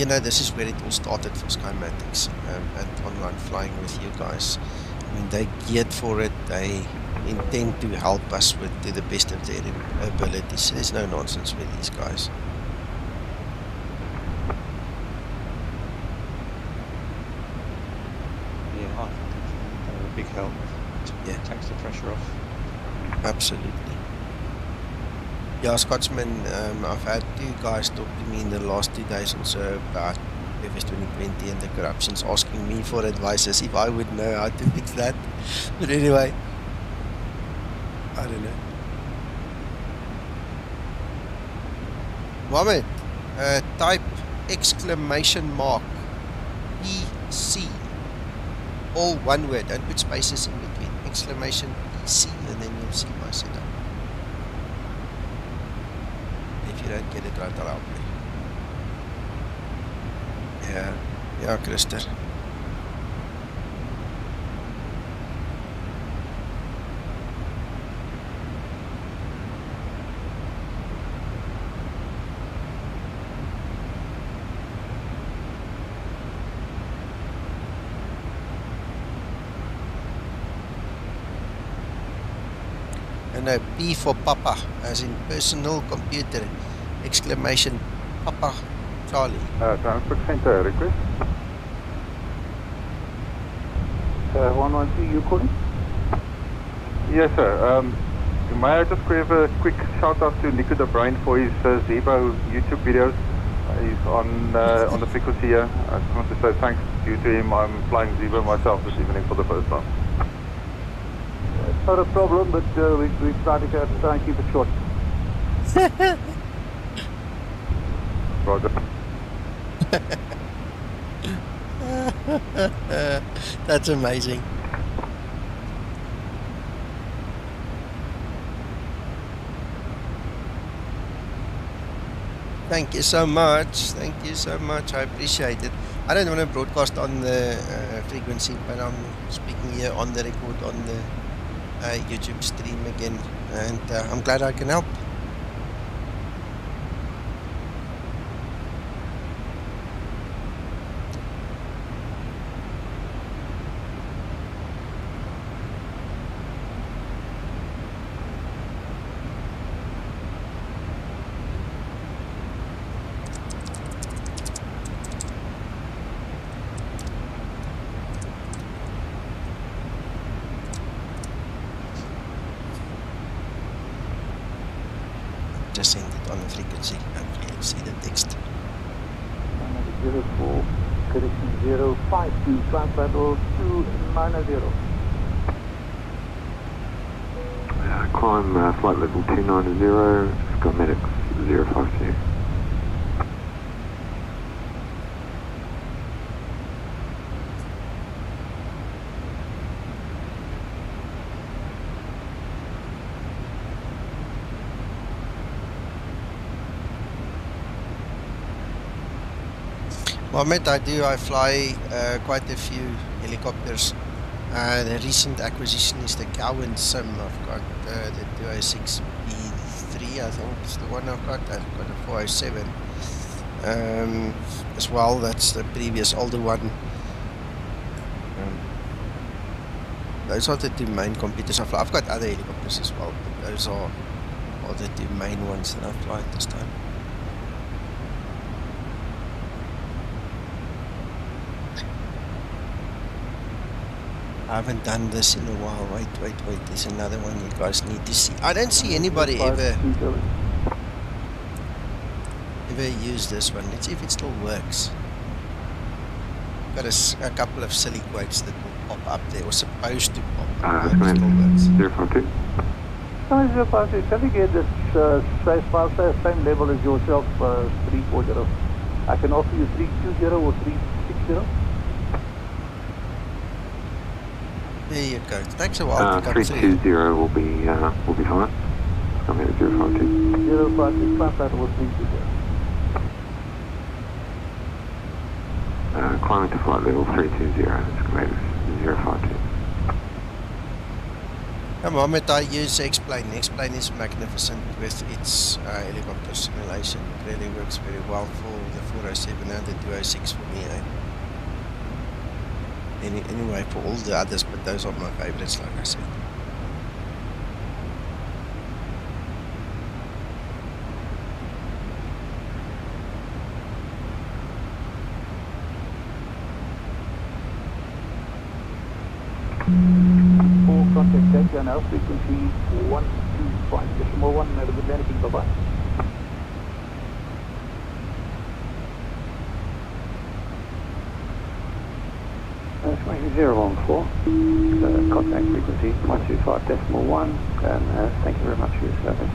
know, this is where it all started for Skymatix and online flying with you guys. I mean, they geared for it. They intend to help us with to the best of their abilities. There's no nonsense with these guys. Yeah, I think they're a big help. Yeah, takes the pressure off. Absolutely. Yeah, Scotsman, I've had two guys talk to me in the last 2 days or so about FS 2020 and the corruptions, asking me for advice as if I would know how to fix that. But anyway, I don't know. Mohammed, type exclamation mark PC, all one word, don't put spaces in between, exclamation PC, and then you'll see my setup. If you don't get it right, I'll help you. Yeah, Christer. And a P for Papa, as in personal computer, exclamation Papa Charlie. Transport Center request. 113, you calling? Yes, sir. May I just give a quick shout out to Nico the Brain for his Zibo YouTube videos. He's on the frequency here. I just want to say thanks due to him. I'm flying Zibo myself this evening for the first time. It's not a problem, but we try and keep it short. Roger. That's amazing. Thank you so much. Thank you so much. I appreciate it. I don't want to broadcast on the frequency, but I'm speaking here on the record on the YouTube stream again, and I'm glad I can help. Just send it on the frequency. Hopefully you'll see the text. 04, correction 052, climb level 290. Climb flight level 290, Skymatix 052. Mohammed, I fly quite a few helicopters. The recent acquisition is the Cowan Sim. I've got the 206 B3, I think is the one I've got. I've got a 407 as well. That's the previous older one. Those are the two main computers I fly. I've got other helicopters as well, but those are the two main ones that I fly at this time. I haven't done this in a while. Wait. There's another one you guys need to see. I don't see anybody ever use this one. Let's see if it still works. Got a couple of silly quakes that will pop up there, or supposed to pop up. It still works. 052. 052, can we get this same level as yourself, 340? I can offer you 320 or 360. There you go. It takes a while to come 320 will be fine. I'm at 052. 052, class that was 320. Climbing to flight level 320, Skymatix 052. Mohammed, I use X-Plane. X-Plane is magnificent with its helicopter simulation. It really works very well for the 407 and the 206 for me. Anyway, for all the others, but those are my favorites, like I said. Full contact data now, frequency 125, decimal 1, have a good landing, bye-bye. Swing 014, contact frequency 125.1, and thank you very much for your service.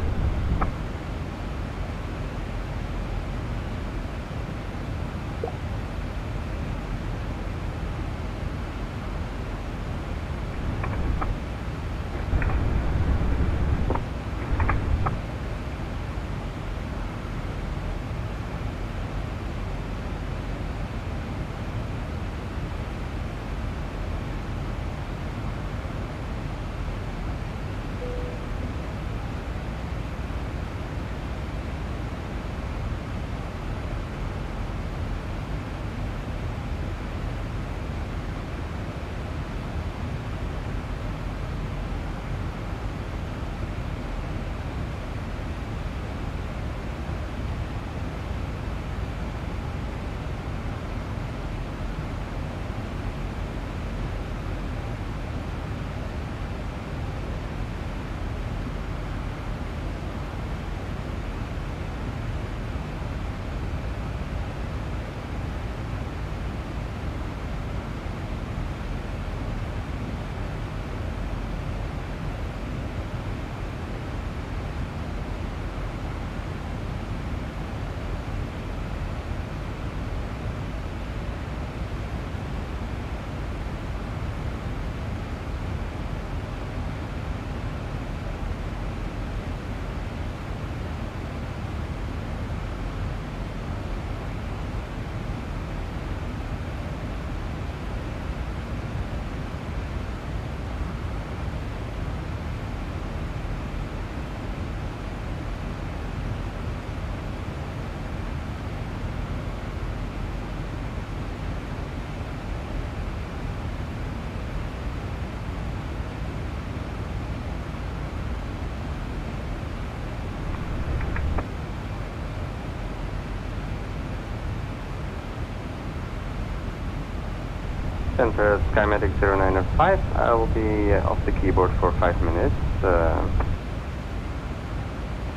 Center Skymatix 095, I will be off the keyboard for 5 minutes.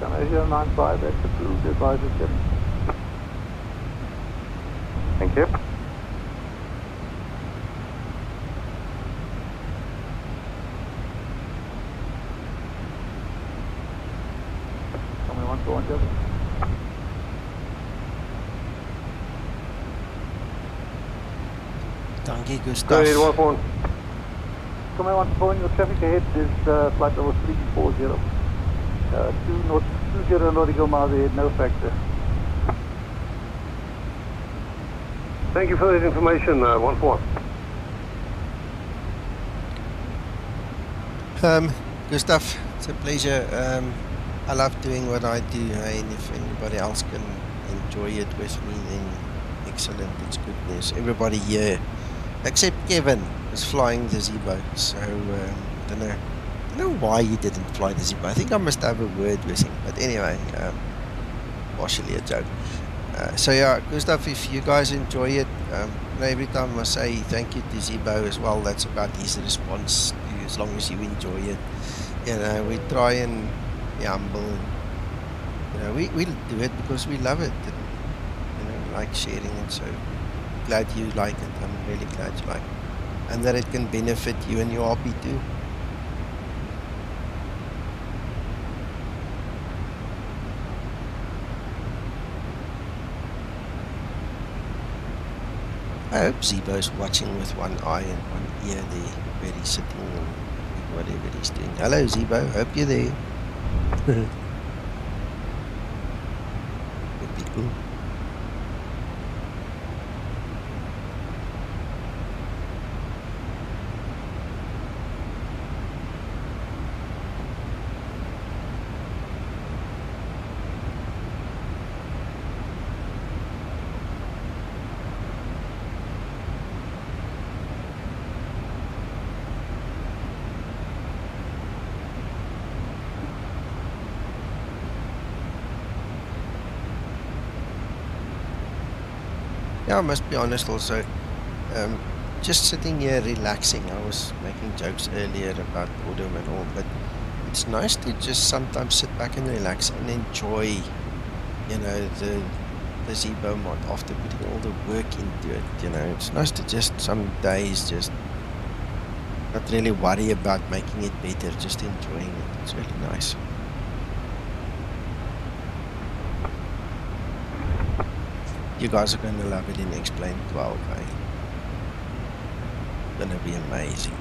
Skymatix 095, that's approved, advisor 7. Thank you. Somebody wants to go on, Joseph? Dankie, Gustav. Come on, phone, your traffic ahead is flight level 340. 20 nautical miles ahead, no factor. Thank you for that information, 1-4. Gustav, it's a pleasure. I love doing what I do, and if anybody else can enjoy it with me, then excellent. It's good news. Everybody here, except Kevin, is flying the Zibo. So don't know why he didn't fly the Zibo. I think I must have a word with him. But anyway, partially a joke. So yeah, Gustav, if you guys enjoy it, every time I say thank you to Zibo as well, that's about his response to you, as long as you enjoy it. You know, we try and be humble, and you know, we do it because we love it, and you know, we like sharing it. So glad you like it. I'm really glad you like it, and that it can benefit you and your hobby too. I hope Zibo's watching with one eye and one ear there, where he's sitting and whatever he's doing. Hello Zibo, hope you're there. Would be cool. Yeah, I must be honest also, just sitting here relaxing. I was making jokes earlier about boredom and all, but it's nice to just sometimes sit back and relax and enjoy, you know, the Zibo mod after putting all the work into it. You know, it's nice to just some days just not really worry about making it better, just enjoying it. It's really nice. You guys are going to love it in Explain 12, eh? It's going to be amazing.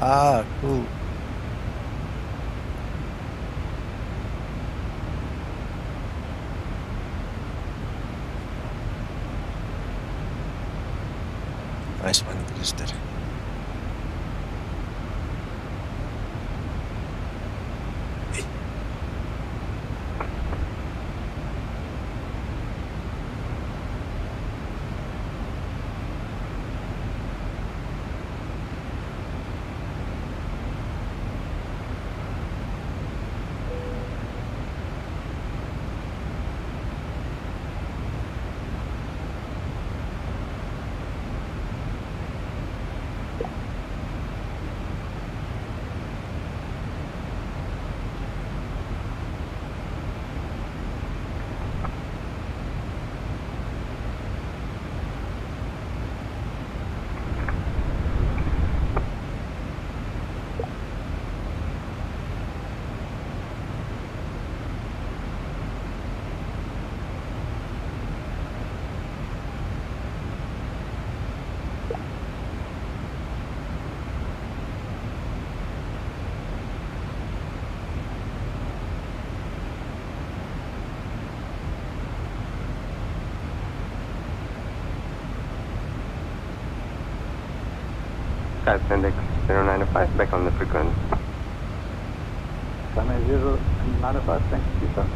Ah, cool. Nice one, Christer. Skype index 095, back on the frequency. Skymatix 095, thank you, sir.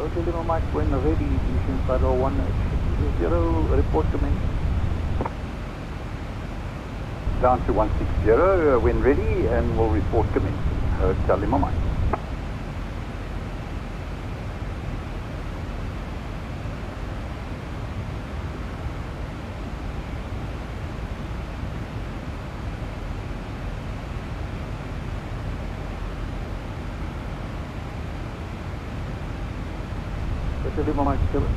Hotel Lima Mike, when ready, Mission Faro 160, report commencing. Down to 160, when ready, and we'll report commencing. Hotel Lima Mike. Hotel Lima Mike 7.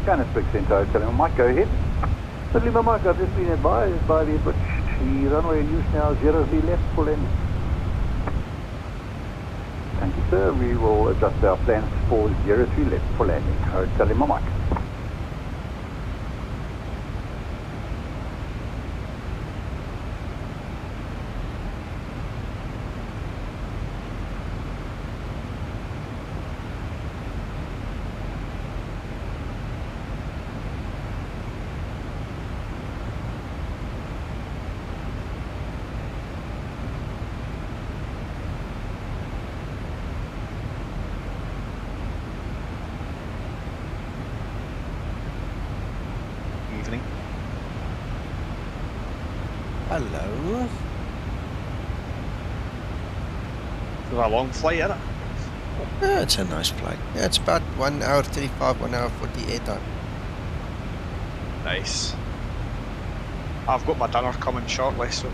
Johannesburg Centre, Hotel Lima Mike, go ahead. Hotel Lima Mike, I've just been advised by the the runway in use now, 03 left for landing. Thank you, sir. We will adjust our plans for 03 left for landing. Hotel Lima Mike. Evening. Hello. It's a long flight, isn't it? Yeah, it's a nice flight. Yeah, it's about 1 hour 35, 1 hour 48 time. Nice. I've got my dinner coming shortly, so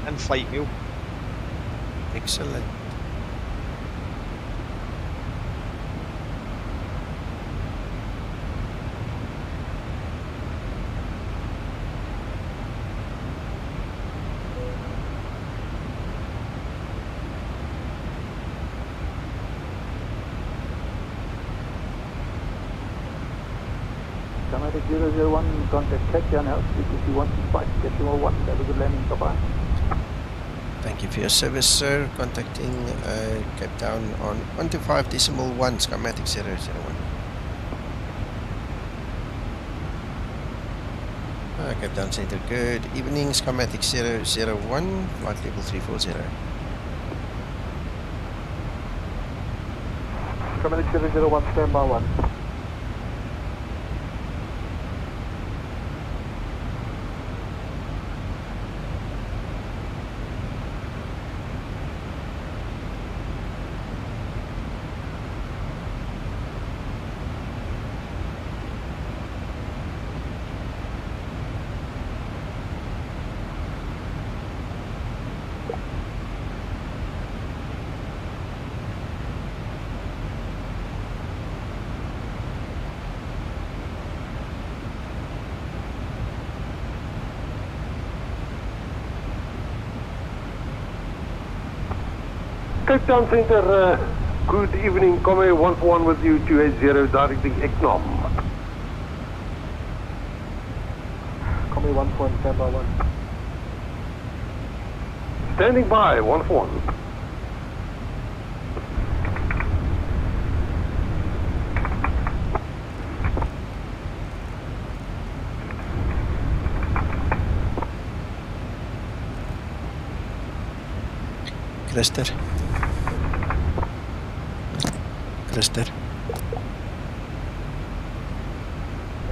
in-flight meal. Excellent. Skymatix 001, contact Cape House, frequency 125, decimal 1, have a good landing, bye-bye. Thank you for your service, sir. Contacting Cape Town on 125.1, Skymatix 001. Cape Town Center, good evening, Skymatix 001, flight level 340. Skymatix 001, standby 1. Cape Town Center, good evening, Come 141 with you, 280, directing XNOM. Come 141, standby 1. Standing by, 141. Christer.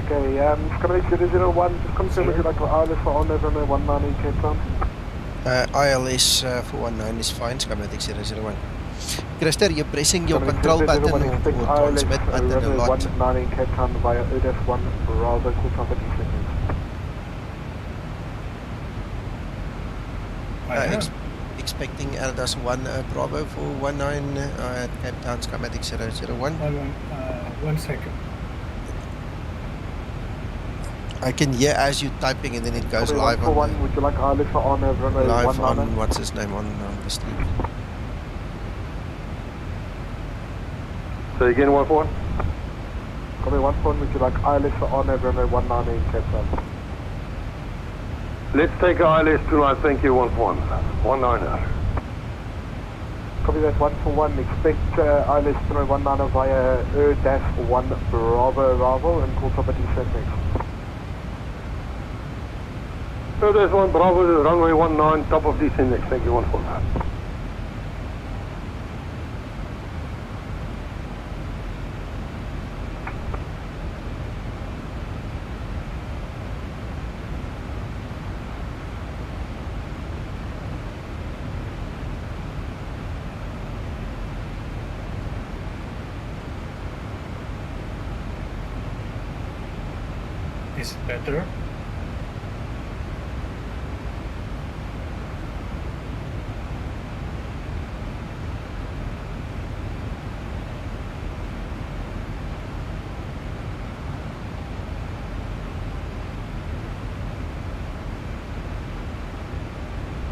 Okay, Skymatix 001, just confirm if you'd like to ILS for on November 19 Cape Town. ILS 419 is fine, Skymatix 001. Christer, you're pressing your control button or transmit button a lot. 19 Cape Town via ERDAS 1, Bravo, call trumpet Expecting ERDAS 1 Bravo for 19 at Cape Town, Skymatix 001. 1 second. I can hear as you typing and then it goes live on the, would you like ILS for on runway live 19? on what's his name on the stream. Say again, 141. Copy 141, would you like ILS for on runway 19 Cape Town? Let's take ILS tonight, thank you, 141. 19. Copy that, 141, expect ILS tonight 19 via ERDAS 1 Bravo arrival and call top at descent next. There's 1 Bravo, runway 19, top of this index. Thank you, 1 for that. Is it better?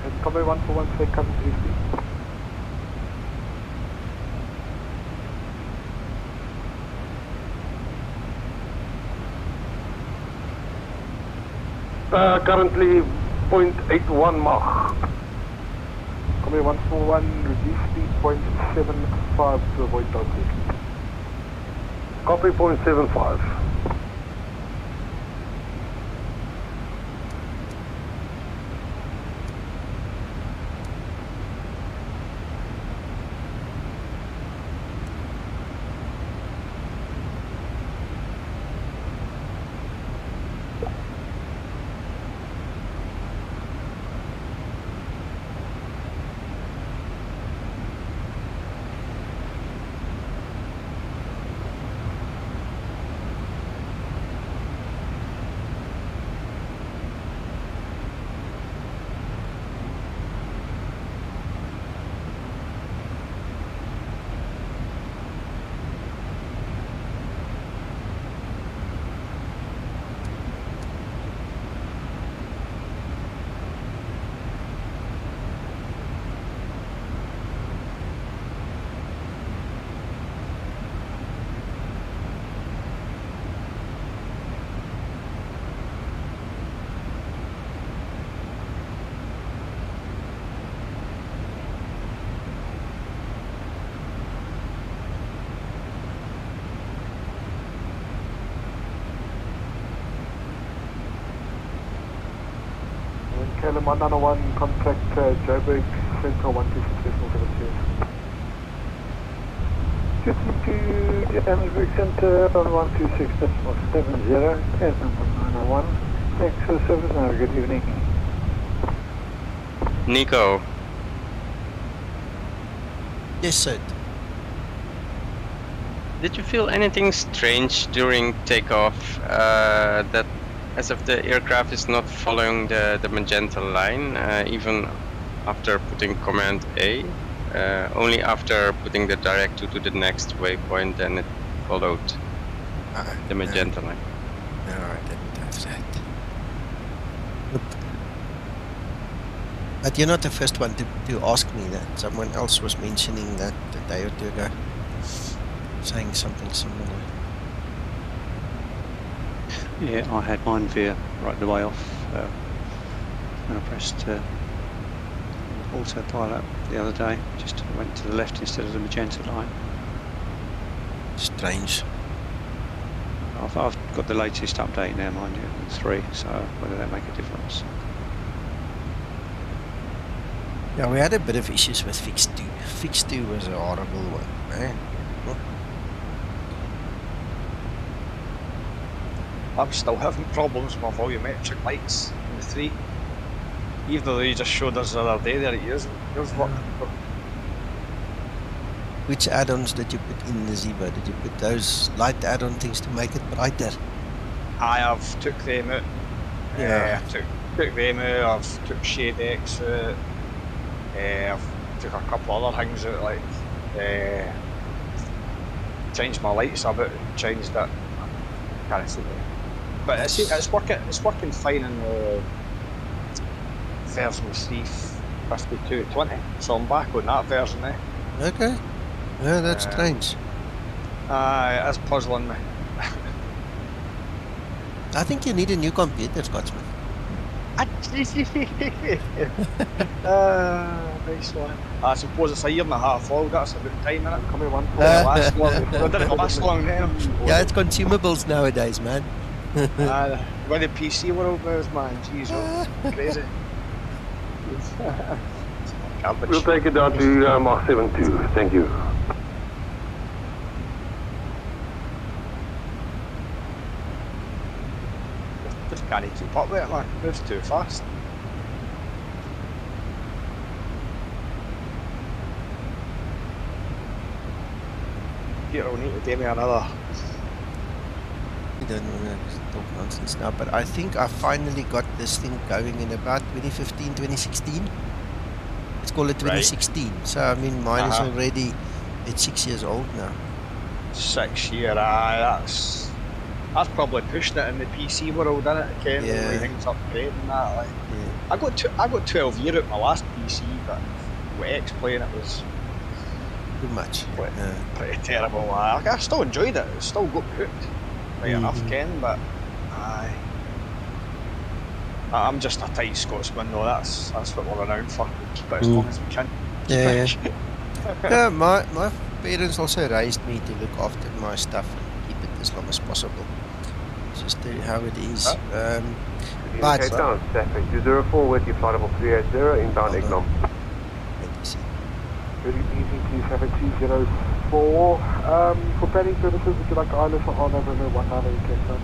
And come by 141, cabin 3. Currently 0.81 Mach. Come 141, reduce speed 0.75 to avoid downwind. Copy 0.75. KLM 191, contact Joburg Central 126.72. Just to Johannesburg Centre on 126.70, KLM 191. Thanks for the service and have a good evening. Nico, Yes, sir. did you feel anything strange during takeoff that as if the aircraft is not following the magenta line, even after putting command A? Only after putting the direct to the next waypoint, then it followed the magenta line. No, I didn't have that. But you're not the first one to ask me that. Someone else was mentioning that a day or two ago, saying something similar. Yeah, I had mine veer right the way off when I pressed autopilot the other day. Just went to the left instead of the magenta line. Strange. I've got the latest update now, mind you, 3, so whether that make a difference. Yeah, we had a bit of issues with Fix 2. Fix 2 was a horrible one, man. I'm still having problems with my volumetric lights in the 3. Even though you just showed us the other day that yours working. Which add-ons did you put in the Zibo? Did you put those light add-on things to make it brighter? I have took them out. Yeah. Took them out, I've took Shade X out. I've took a couple other things out, like changed my lights a bit, changed it. Can't see it. But it's working fine in the version 3.52.20, so I'm back on that version now. Okay. Yeah, that's strange. It's puzzling me. I think you need a new computer, Scotsman. Nice one. I suppose it's a year and a half old, that's a good time, innit? Come here, 141. It didn't last long now. Yeah, it's consumables nowadays, man. When the PC world moves, man, jeez, crazy. Garbage. We'll take it down to Mach 72. Thank you. Just can't keep up with it, man. Moves too fast. Peter will need to do me another. I don't want to talk nonsense now, but I think I finally got this thing going in about 2015, 2016. Let's call it 2016. Right. So, I mean, mine is already, it's 6 years old now. 6 year, that's probably pushing it in the PC world, isn't it? Ken, yeah. Things upgrading that. Like, yeah. I got 12 year at my last PC, but with X playing it was too much. Pretty terrible. I still enjoyed it. It still got hooked. Right enough, Ken, but I'm just a tight Scotsman, though. That's what we're renowned for. Keep it as long as we can. Yeah. Yeah, my parents also raised me to look after my stuff and keep it as long as possible. It's just how it is. But Cape Town, Traffic 204 with your flight level 380 inbound Ignom. Very easy to 7204. For planning purposes, would you like ILS or on-over 190 in Cape Town?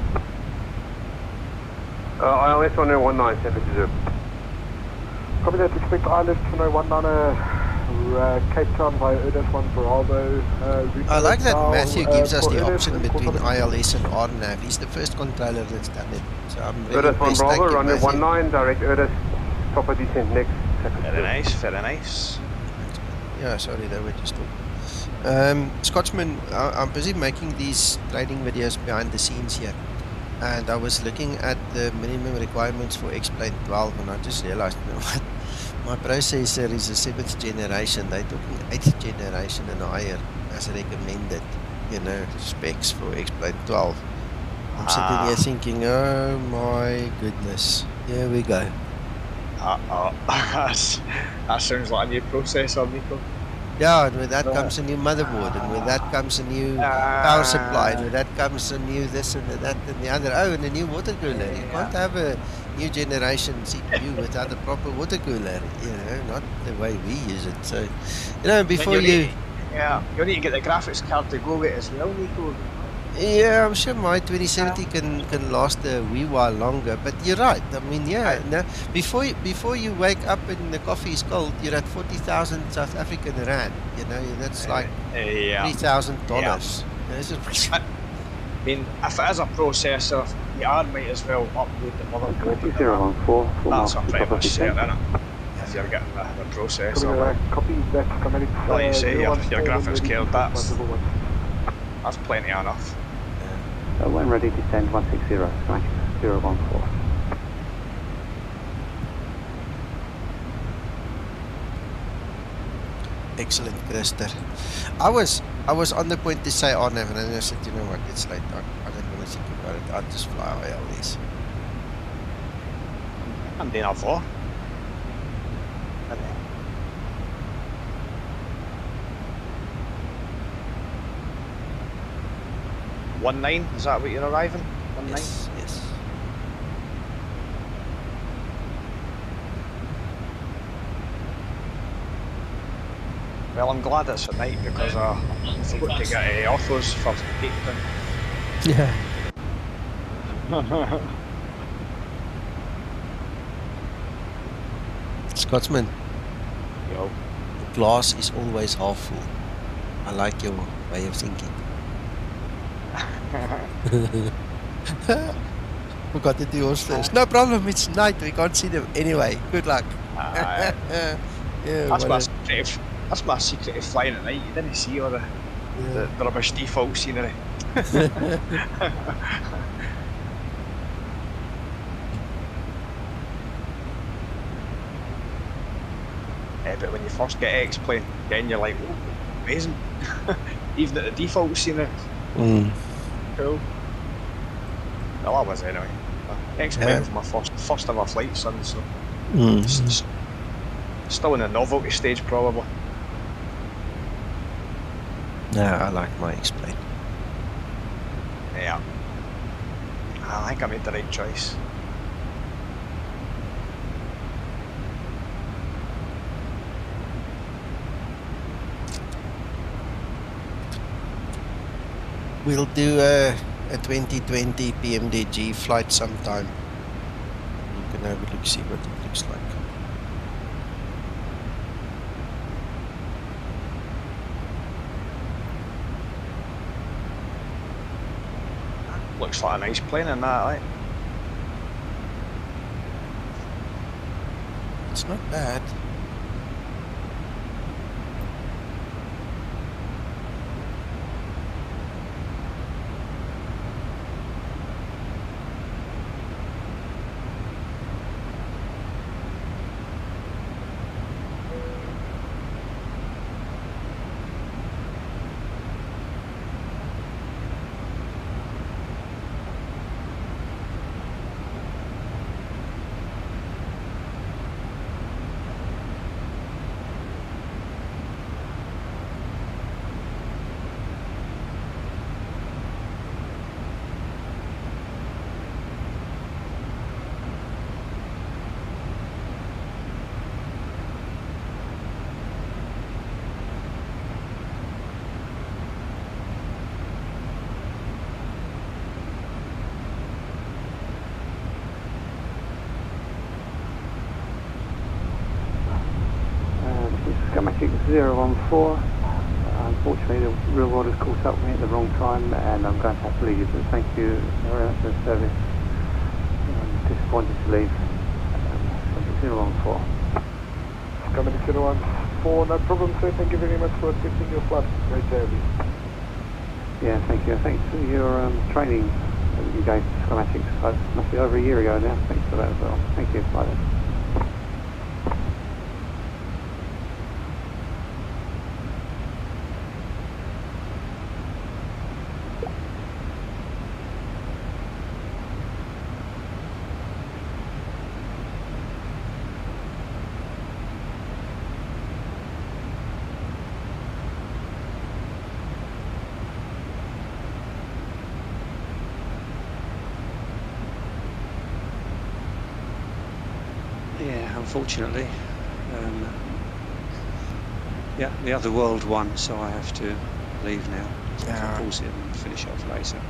ILS on 19, 720. Copy that, expect ILS to 190 Cape Town via ERDAS 1 Bravo. I like that Matthew gives us the option between ILS and RNAV. He's the first controller that's done it. So I'm really ERDAS 1 Bravo, runway 19, direct ERDAS, proper descent next. Very nice, very nice. Yeah, sorry, they were just talking. Scotsman, I'm busy making these training videos behind the scenes here. And I was looking at the minimum requirements for X-Plane 12 and I just realized, you know what, my processor is a 7th generation. They're talking 8th generation and higher as recommended, you know, specs for X-Plane 12. I'm sitting here thinking, oh my goodness, here we go. That sounds like a new processor, Nico. Yeah, and with that comes a new motherboard, and with that comes a new power supply, and with that comes a new this and that and the other. Oh, and a new water cooler. You can't have a new generation CPU without a proper water cooler, you know, not the way we use it. So, you know, before you need to get the graphics card to go with it as well, Nico. Yeah, I'm sure my 2070 can last a wee while longer, but you're right. I mean, no, before you wake up and the coffee is cold, you're at 40,000 South African rand. You know, that's like $3,000. I mean, if it is a processor, you might as well upgrade the motherboard. That's pretty much certain, isn't it? If you're getting the processor. Copy that schematic. Like you say, your graphics card, that's plenty enough. When ready, descend 160, Skymatix 014. Excellent, Krister. I was on the point to say RNAV, and then I said, you know what, it's late. I don't want to think about it. I'll just fly ILS. I'm doing FAOR. 19, is that what you're arriving? 19? Yes. Well, I'm glad it's at night because I forgot to get autos for Cape Town. Yeah. Scotsman. Yo. The glass is always half full. I like your way of thinking. Forgot to do yours first. No problem, it's night, we can't see them. Anyway, good luck. That's my secret of flying at night. You didn't see all the rubbish default scenery. But when you first get X-Plane, then you're like, oh, amazing. Even at the default scenery. Cool. Well, I was anyway. X-Plane was my first ever flight, son, so still in the novelty stage, probably. Yeah, I like my X-Plane. Yeah. I think I made the right choice. We'll do a 2020 PMDG flight sometime. You can have a look, see what it looks like. Looks like a nice plane in that, right? It's not bad. Skymatix 014. Unfortunately, the real world has caught up with me at the wrong time, and I'm going to have to leave. But thank you very much for the service. I'm disappointed to leave. Skymatix 014. Skymatix 014, no problem, sir. Thank you very much for accepting your flight. Great service. Yeah, thank you. Thanks for your training that you gave to Skymatix. It must be over a year ago now. Thanks for that as well. Thank you. Bye then. Unfortunately, yeah, the other world won, so I have to leave now. So I can pause it and finish off later.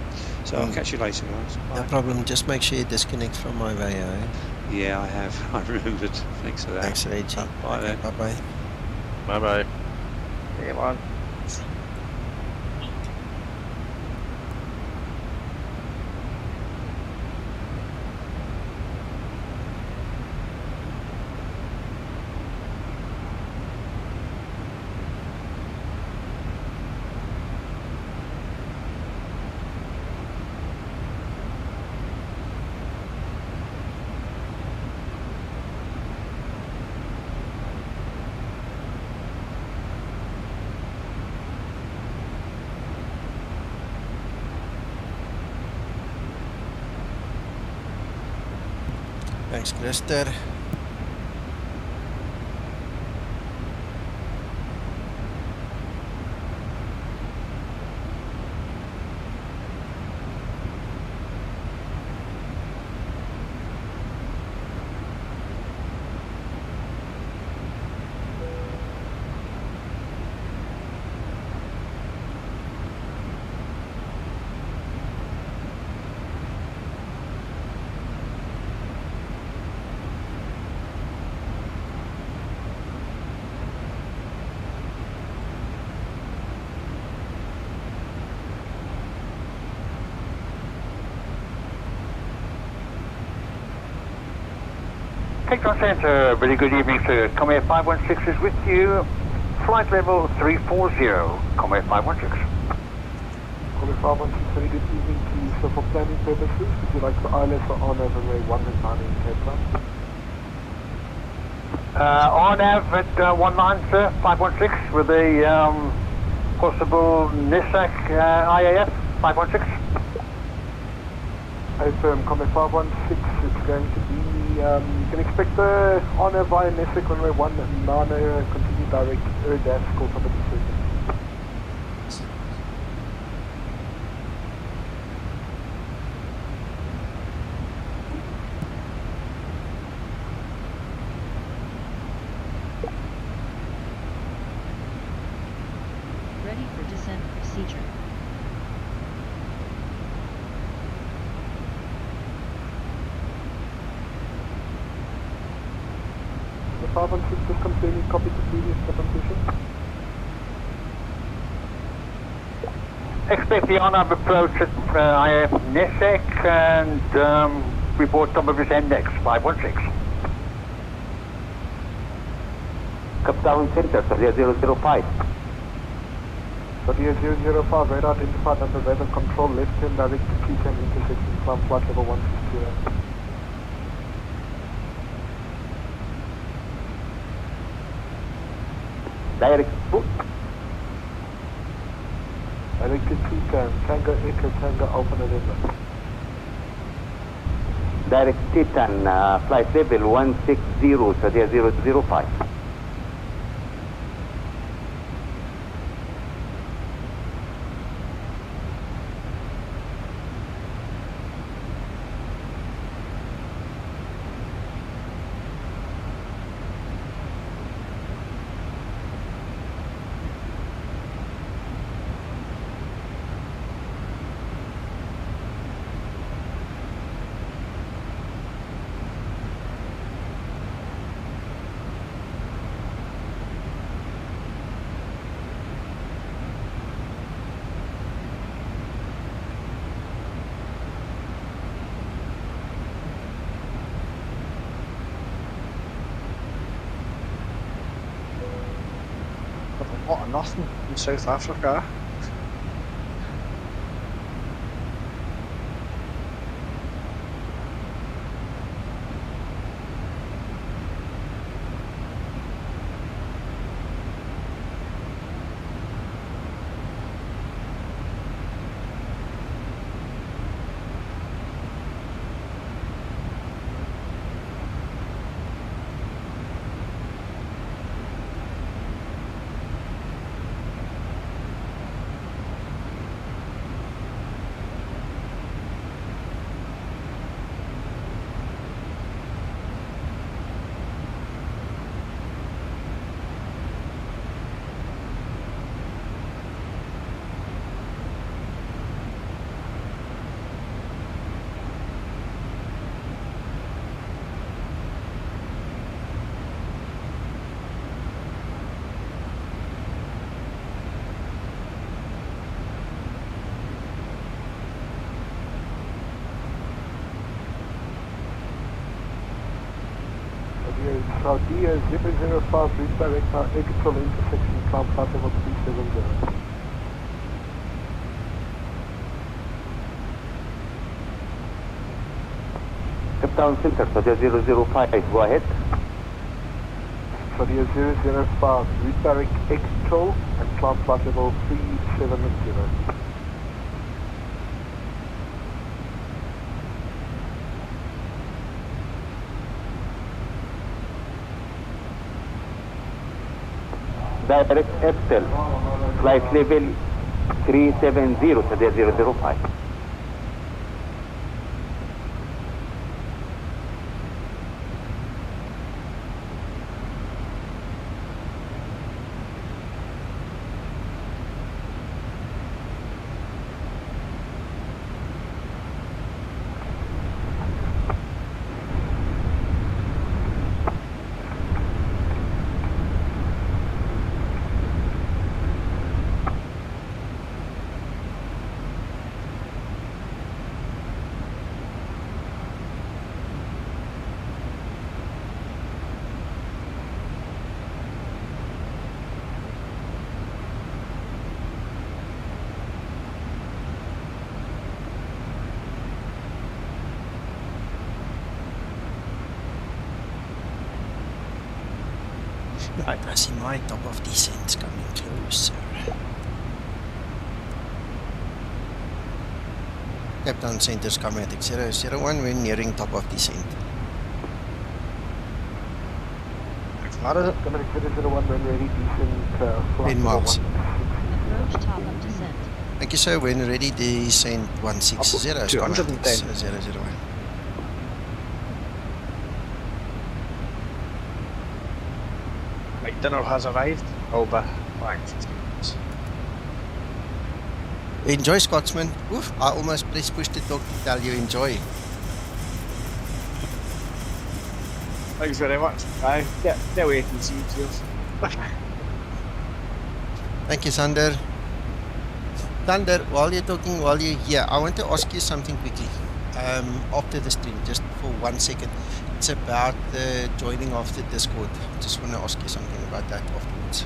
So I'll catch you later, guys. Bye. No problem. Just make sure you disconnect from my VA. Yeah, I have. I remembered. Thanks for that. Thanks, AG. Bye then. Bye bye. Bye bye. See you, man. Thanks, Christer. Takeoff Center, very good evening, sir. Comair 516 is with you. Flight level 340, Comair 516. Comair 516, very good evening to you. So for planning purposes, would you like the ILS or RNAV runway 19 in Cape Town? RNAV at 19, sir, 516, with a possible NISAC IAF 516. Affirm, Comair 516, it's going to be, you can expect the RNAV via NISAC runway 19, continue direct ERDAS, call somebody certain. 516, just confirming copy to previous competition. Expect the on-up approach at IF Nesek and report top of his index, 516. Captain Center, Sadia 005. Sadia 005, radar identified under weather control, left turn direct to T10 intersection, climb flight level 160. Direct foot. Direct to T10, Tango Echo, Tango Alpha November. Direct Titan, flight level 160, Sadia 005. A lot of nothing in South Africa. Sadia 005, redirect our Egerton intersection, climb flight level 370. Captain Center, Sadia 005, go ahead. Sadia 005, redirect Egerton and climb flight level 370. Direct Epsil, flight level 370, Sadia 005. Right, I see my top of descent coming closer. Captain Center Skymatix 001, we're nearing top of descent. Not is it? Skymatix 001, when ready, descent, flight 10 miles. Approach top of descent. Thank you, sir. When ready, descent 160, 210. 001. My dinner has arrived. Oh, but thanks. Enjoy, Scotsman. Oof, I almost pressed push to talk to tell you enjoy. Thanks very much. Get away and see you. Cheers. Thank you, Sander. Sander, while you're here, I want to ask you something quickly. After the stream, just for 1 second. It's about the joining of the Discord. Just want to ask you something about that afterwards.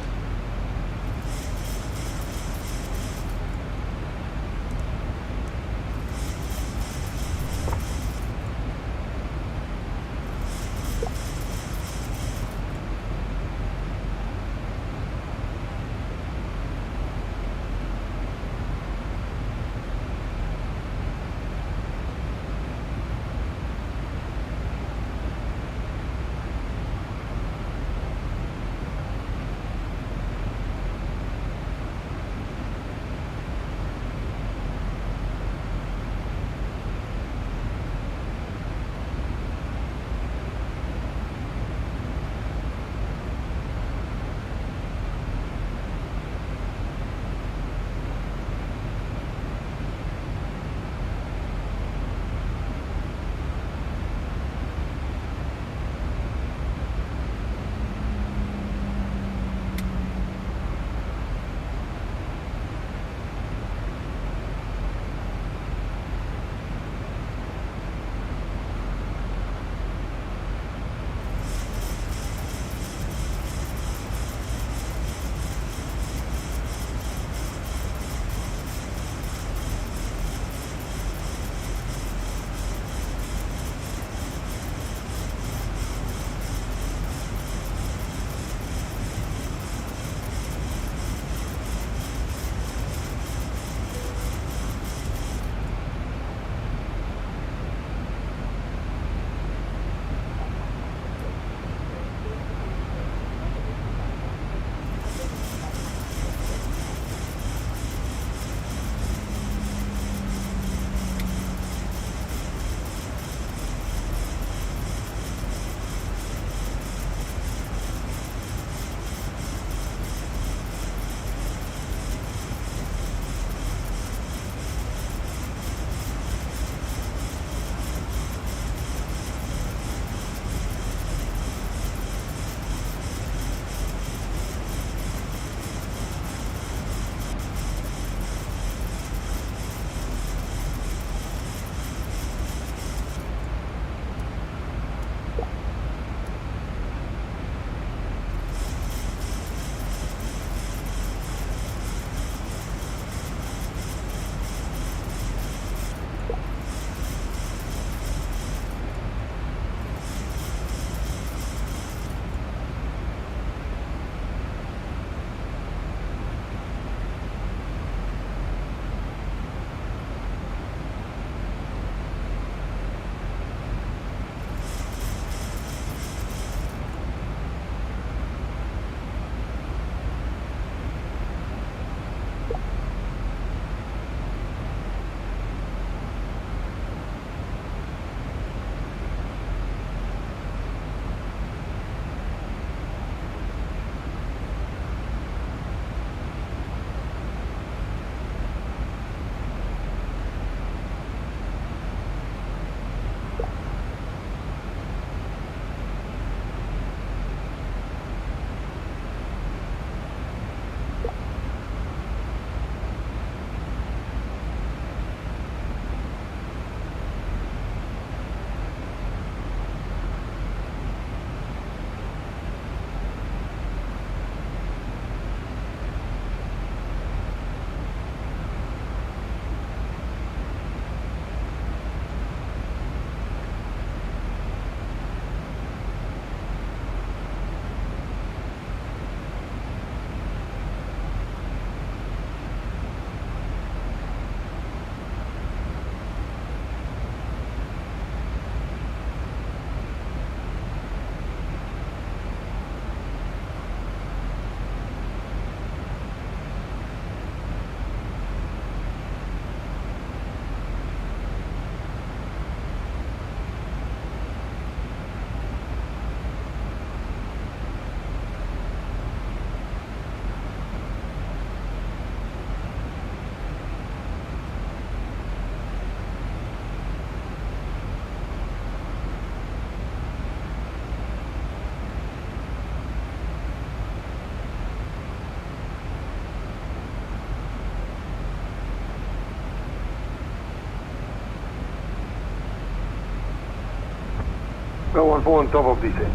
Go 14 on top of descent.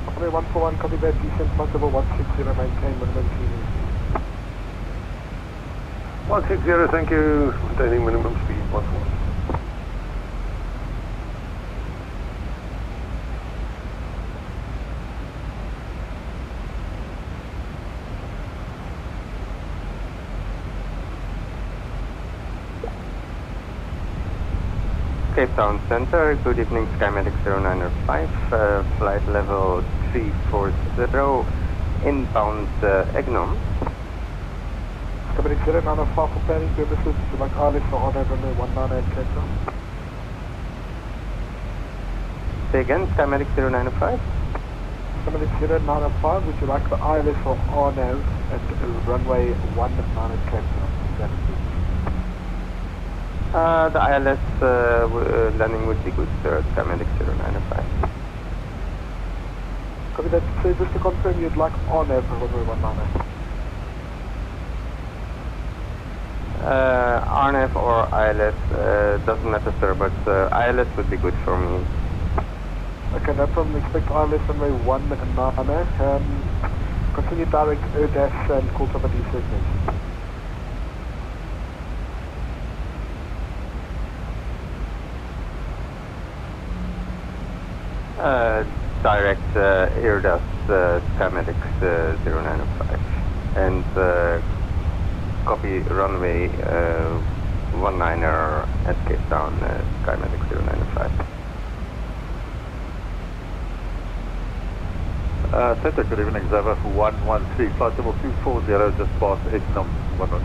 Runway 141, copy that, descent flight level 160, maintain minimum cleaning speed. 160, thank you. Maintaining minimum speed, 14. Cape Town Center, good evening, Skymatix 0905, flight level 340, inbound Egnom. Skymatix 0905 for planning purposes, would you like ILS for honor runway 198 Cape Town? Say again, Skymatix 0905? Skymatix 0905, would you like the ILS for honor at runway 198 Cape Town? The ILS landing would be good, sir, Skymatix 0905. Copy that. So just to confirm, you'd like honor for runway 198? RNF or ILS, doesn't matter, sir, but ILS would be good for me. Okay, no problem. Expect ILS runway 198. Continue direct ERDAS and call somebody segments. Direct ERDAS Skymatix 0905 and copy runway 19er at Cape Town Skymatix 0905. Center, good evening, Zibo 113, flight level 240, just past Egnom 100.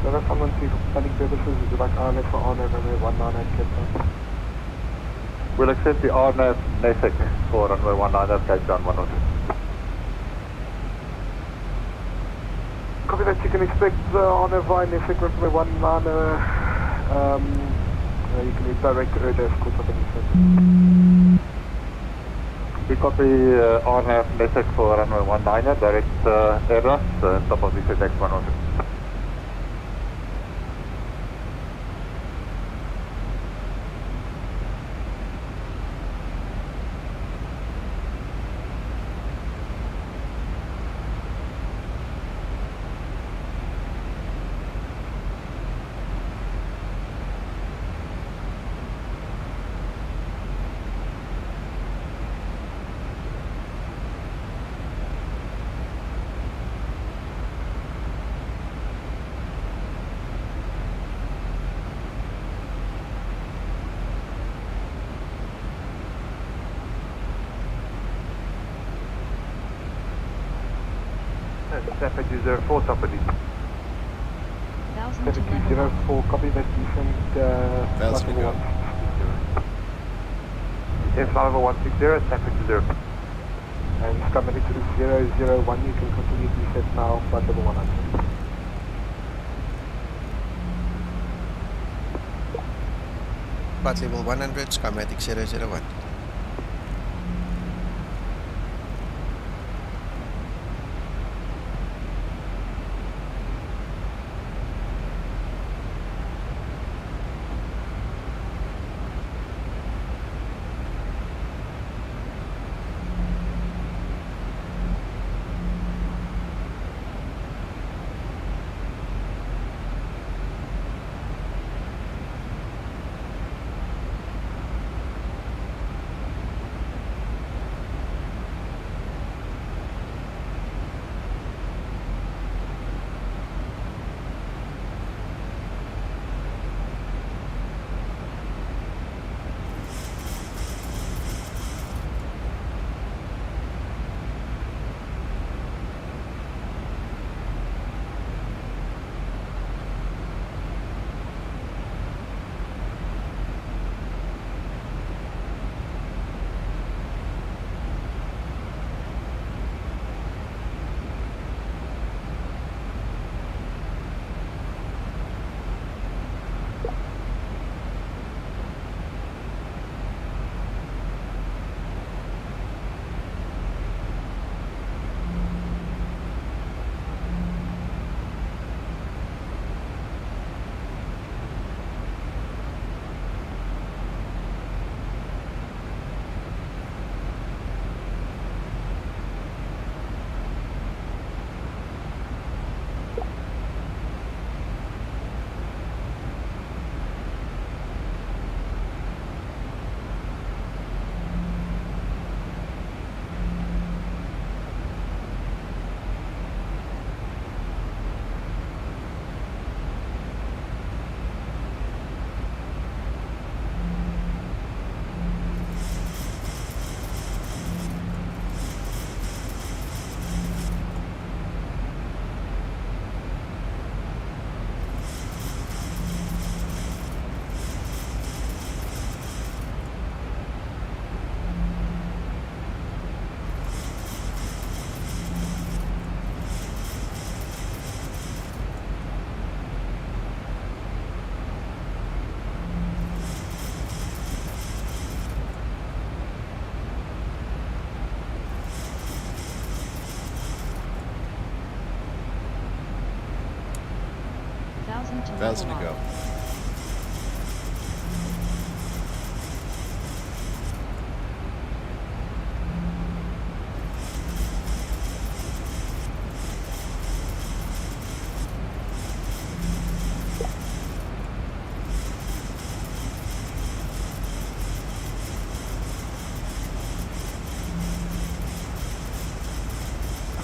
Zibo 113 for planning purposes, would you like ILS for honor runway 198 Cape Town? We'll accept the RNAV NESEC for runway 19 Cape Town 102. Copy that, you can expect the honor via NESEC runway 19. You can redirect to ERDAS, call somebody segments. We copy RNAV NESEC for runway 19, direct ERDAS, top of the ZX 102. Traffic user 4 top of descent. 7204, copy that descent, flight level 160. Flight level 160, traffic user. And Skymatix 001, you can continue descent now, flight level 100. Flight level 100, Skymatix 001. 1,000 to 1,000 to level go. up.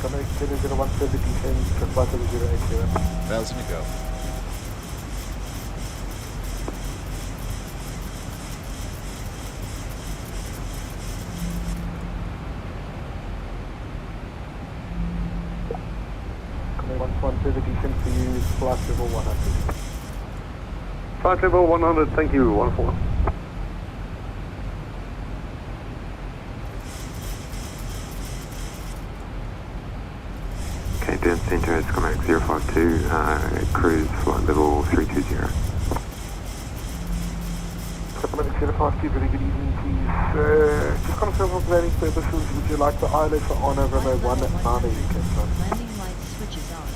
Skymatix 00170 descent, Squawk 080. 1,000 to go. Skymatix 170 descent for you, flight level 100. Flight level 100, thank you, 14. Okay, down center, Skymatix 052, cruise flight level 320. Skymatix 052, very good evening, please. Just confirm for planning purposes, would you like the ILS on over runway 19 UK, sir? Landing light switches on.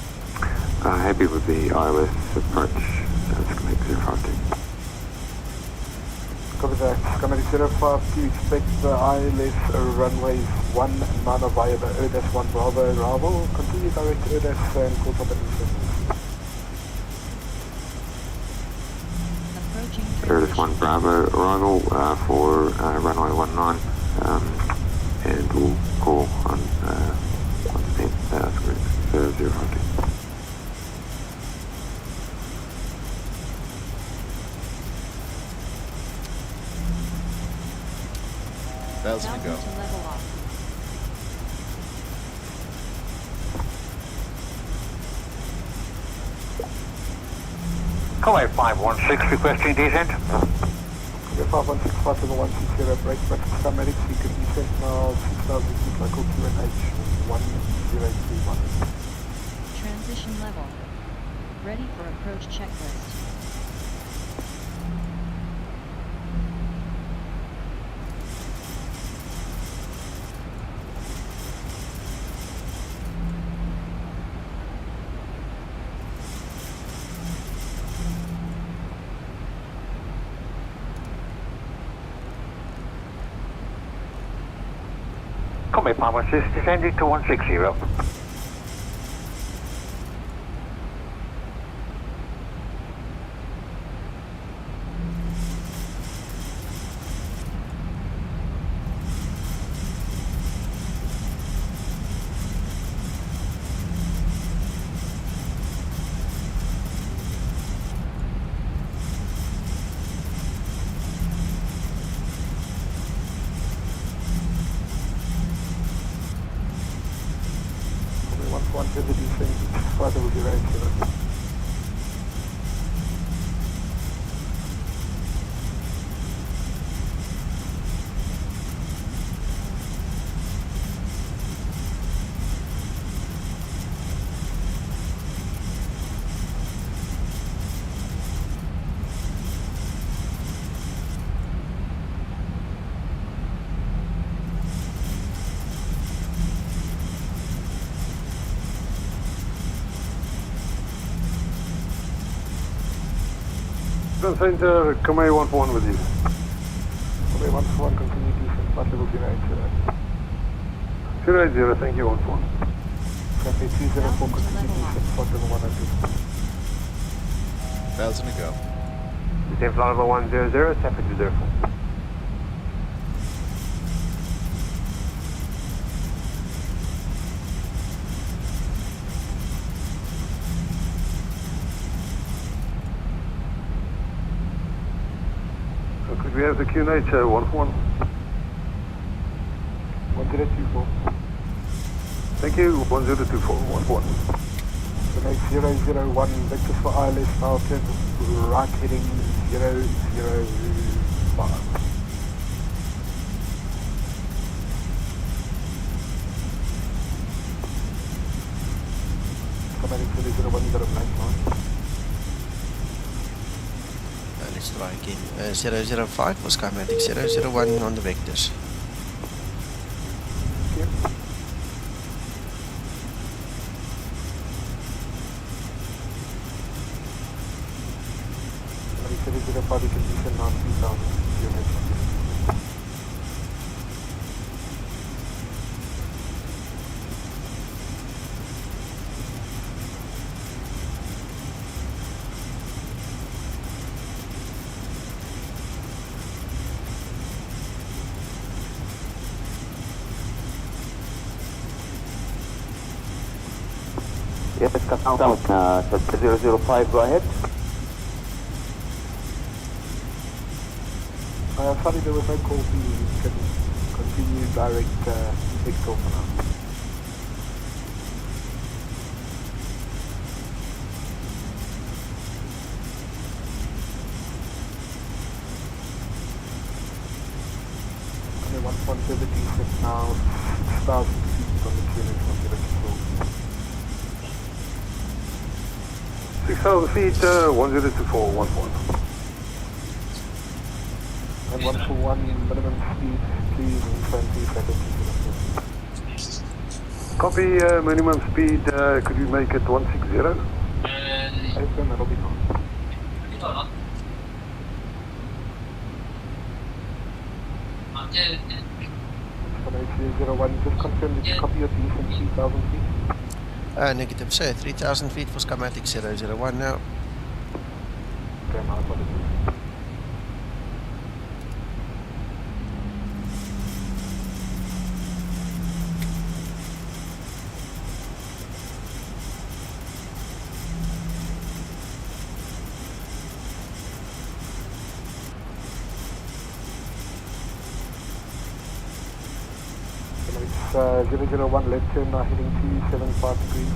Happy with the ILS approach, Skymatix 052. Copy that. Skymatix 052, expect the ILS runways 19 via the ERDAS 1 Bravo arrival. Continue direct ERDAS and call top Approaching ERDAS 1 Bravo arrival for runway 19, and we'll call on descent Skymatix 052. Thousand to go. to level up. Conway 516 requesting descent. Conway 516, flight level 160, break back to Skymatix, you can descent now 6,000 feet, local QNH 1031. Transition level. Ready for approach checklist. Conway 516 descending to 160. Center, Kamei 141 with you. Kamei 141, continue descent, flight level 080. 080, thank you, 141. Cafe 204, continue descent, flight level 100. 1,000 to go. Descent flight level 100, traffic 204. Could we have the QNH 141? 1024. Thank you, 1024, 141. QNH 001, vectors for ILS, now turn right heading 005. Skymatix 001, let's try again. 005 for Skymatix 001 on the vectors. 05, you can descend now 3000 units. Yes, countdown, 005, go ahead. Sorry, there was no call for you. You can continue direct Victor for now. Okay, 170 is now 6,000 feet on the QNH 104. 6,000 feet, 102411. And 141 minimum speed, please, in 20 seconds. Copy, minimum speed, could you make it 160? Open, that'll be fine. H01, just confirm that you copy your descent 3,000 feet. Negative, sir. 3,000 feet for Skymatix 001 now. Okay, my apologies. It's 001 left turn now heading 275 degrees.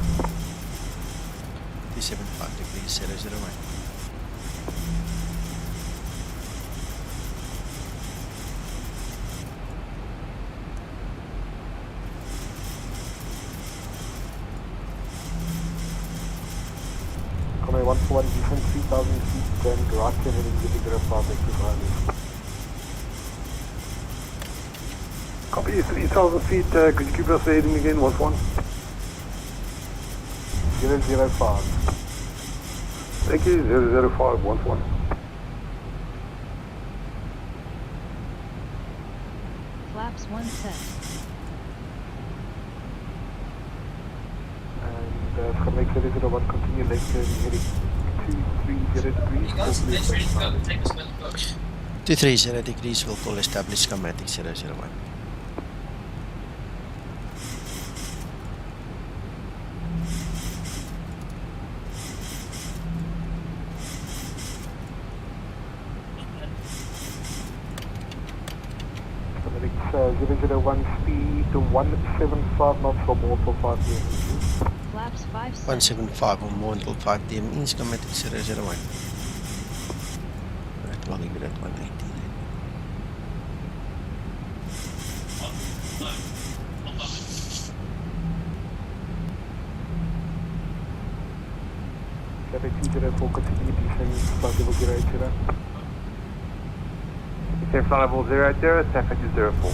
275 degrees 001. Conway 141 descent 3,000 feet and right turn heading 005 vector. Copy, 3,000 feet, could you keep us heading again, 11? 005. Thank you, 005, 11. Flaps 1 set. And from make 001, continue left turn heading 230 degrees. 230 degrees will call established Skymatix 001. Skymatix 001 speed 175 knots or more for 5 DME. Flaps 5 set. 175 or more until 5 DME Skymatix 001. Right, we'll leave it at 180. Skymatix 204 continue descent flight level 080. Descent flight level 080, Skymatix 04.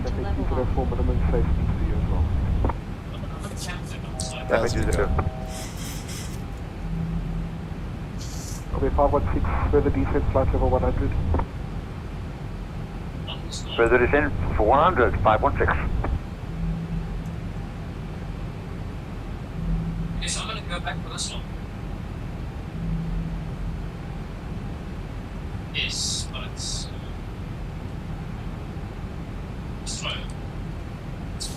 To level 04 minimum safety for you as well. Skymatix 0. Okay, 516, further descent flight level 100. Further descent for 100, 516. Okay, so I'm going to go back for this one. Yes, but it's let's try it. It's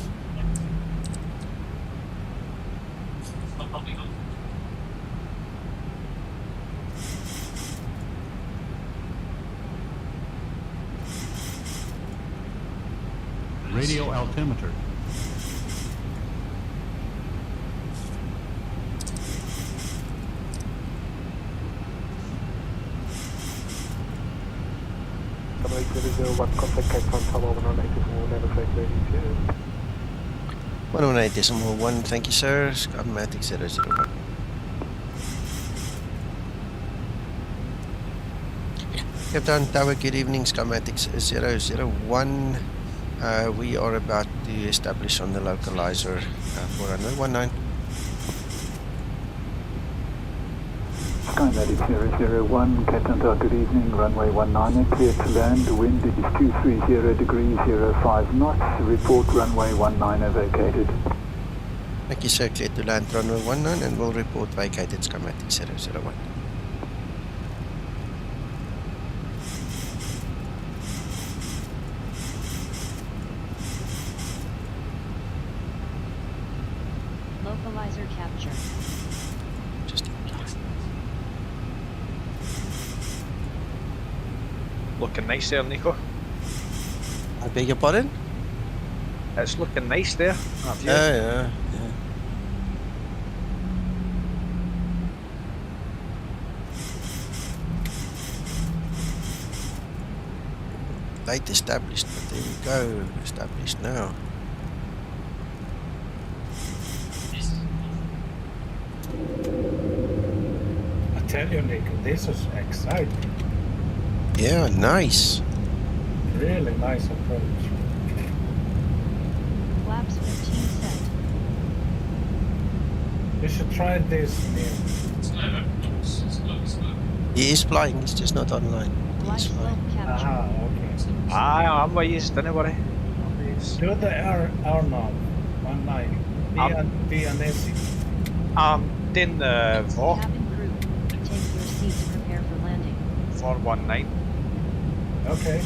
not popping up. Radio altimeter. Skymatix 001, contact Cape Town Tower 118, never say 32. 118.1, thank you, sir. Skymatix 001. Captain Tower, good evening. Skymatix 001. We are about to establish on the localizer for runway 19. Skymatix 001, Captain Tower, good evening. Runway 19, clear to land. The wind is 230 degrees 05 knots. Report runway 19 vacated. Thank you, sir. Clear to land runway 19 and we'll report vacated. Skymatix 001. Localizer capture. Looking nice there, Nico. I beg your pardon? It's looking nice there. Yeah. Late established, but there we go. Established now. I tell you, Nico, this is exciting. Yeah, nice. Really nice approach. Flaps 15 set. You should try this, Neil. He is flying, he's just not online. He's flying. Aha, okay. I'm with you, don't worry. Do the R-Nav 19. Vianesi. Doing the VAW. Cabin crew, take your seats to prepare for landing. 419. Okay.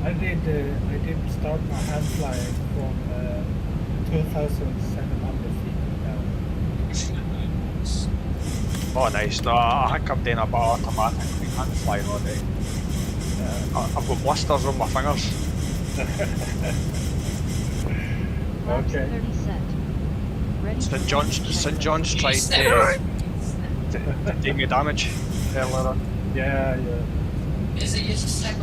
I did start my hand flying from 2,700 feet down. Oh, nice. No, I think I'm doing about automatic hand flying all day. I've got blisters on my fingers. Okay. 30 set. Ready St. John's tried to do me damage earlier on. Yeah. Is it just a second?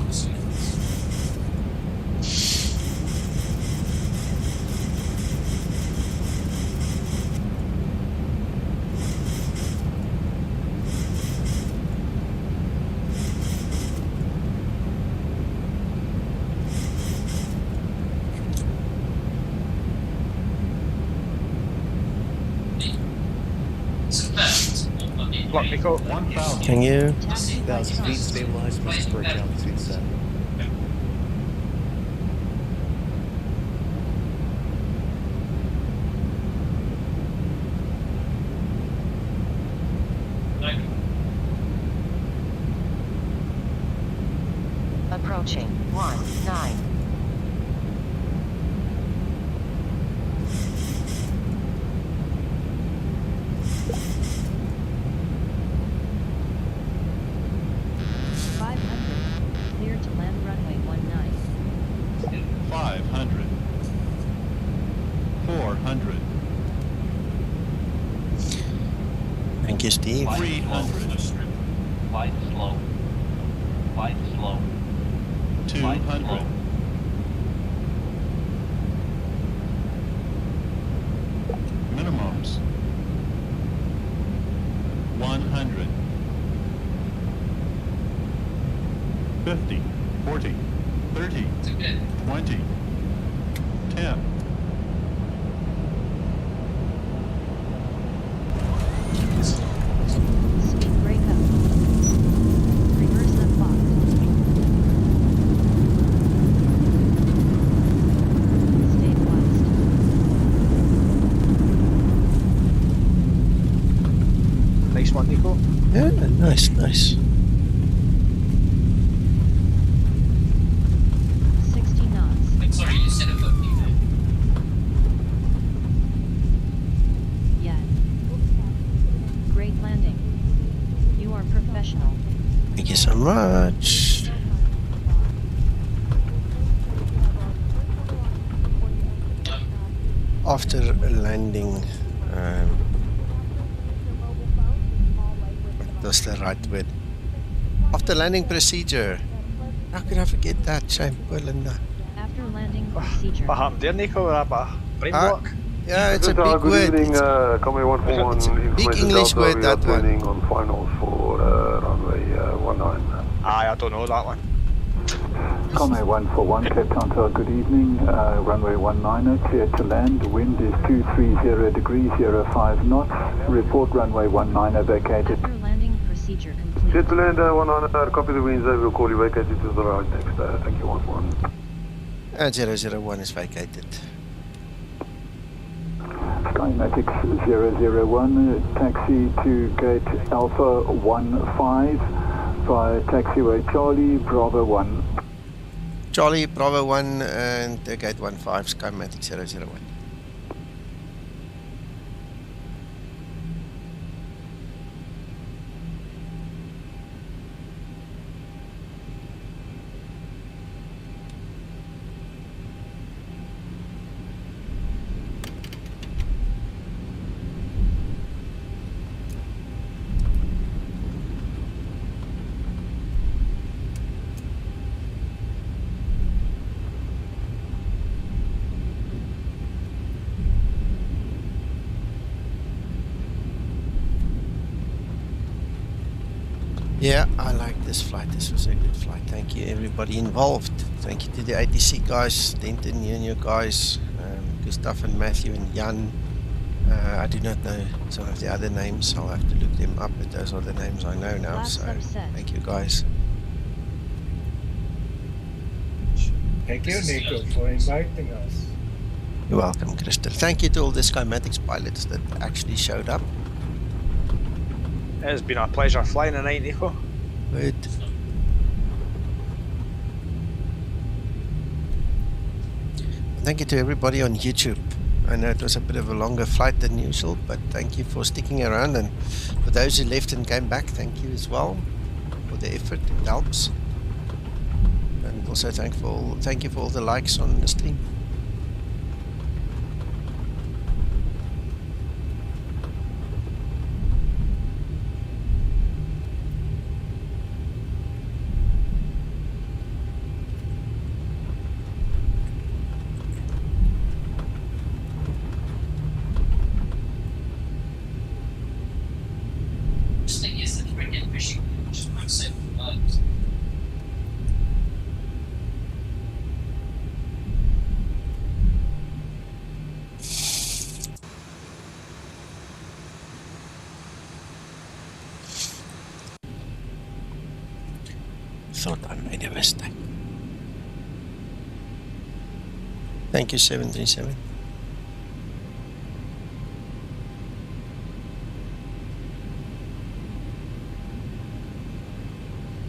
Look, Nico. 1,000. Can you? 1,000 feet stabilized for spur altitude set. Approaching 19. Clear to land runway 19. 500. 400. Thank you, Steve. 300. Flight slow. 200. Minimums. 100. 50. 40. 30. 20. 10. Speed breakup. Reverse unlocked. Stabilized. Nice one, Nico. Yeah, nice. 60 knots. Sorry, you said a 50. Yeah. Great landing. You are professional. Thank you so much. After landing, what was the right word? After landing procedure. How could I forget that? Shame, poor Linda. After landing procedure. What happened there, Nico? A brain block? Yeah, it's a Good big word. evening, Comway 141. It's a big English Delta, word, we that are one. turning on finals for runway 19. I don't know that one. Conway 141, Cape Town Tower, good evening. Runway 19, clear to land. Wind is 230 degrees, 05 knots. Report runway 19 vacated. After landing procedure complete. Clear to land 19, copy the winds, we'll call you vacated to the right next. Thank you, 141. 001 is vacated. Skymatix 001, taxi to gate Alpha 15 via taxiway Charlie, Bravo 1. Charlie, Bravo 1 and gate 15, Skymatix 001. Yeah, I like this flight. This was a good flight. Thank you, everybody involved. Thank you to the ATC guys, Denton, Union guys, Gustav and Matthew and Jan. I do not know some of the other names. I'll have to look them up, but those are the names I know now. Last So subset. thank you, guys. Thank you, Nico, for inviting us. You're welcome, Crystal. Thank you to all the Skymatix pilots that actually showed up. It has been a pleasure flying tonight, Nico. Good. Thank you to everybody on YouTube. I know it was a bit of a longer flight than usual, but thank you for sticking around, and for those who left and came back, thank you as well for the effort. It helps. And also thank you for all the likes on the stream. Thought I made a mistake. Thank you, 737.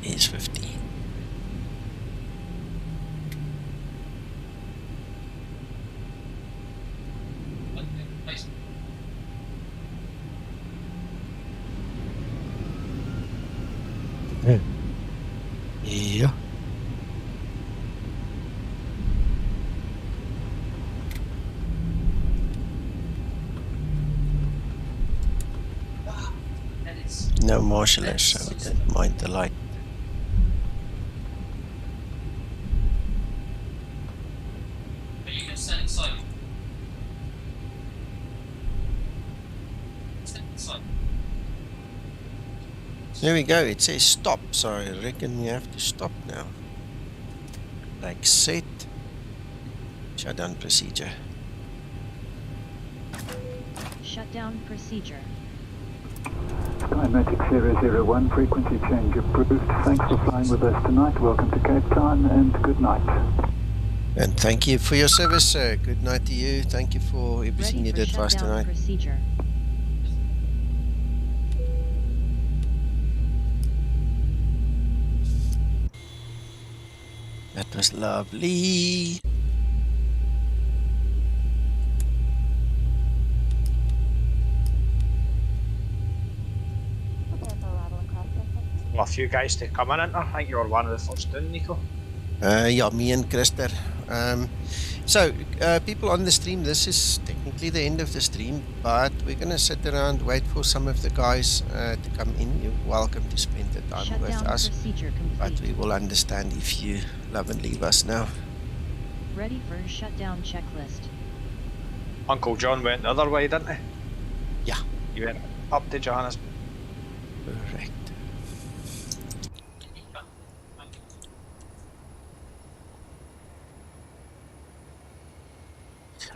He's 50. Yeah. No marshallers, so we don't mind the light. You can stand inside. Stand inside. There we go, it says stop, so I reckon we have to stop now. Like set. Shutdown procedure. Shutdown procedure. Skymatix 001, frequency change approved. Thanks for flying with us tonight. Welcome to Cape Town and good night. And thank you for your service, sir. Good night to you. Thank you for everything you did for us tonight. Procedure. That was lovely. Well, a few guys to come in, I think you were one of the first in, Nico. Yeah, me and Christer. So, people on the stream, this is technically the end of the stream, but we're going to sit around, wait for some of the guys to come in. You're welcome to spend the time with us, but we will understand if you love and leave us now. Ready for shutdown checklist. Uncle John went the other way, didn't he? Yeah. He went up to Johannesburg. Correct.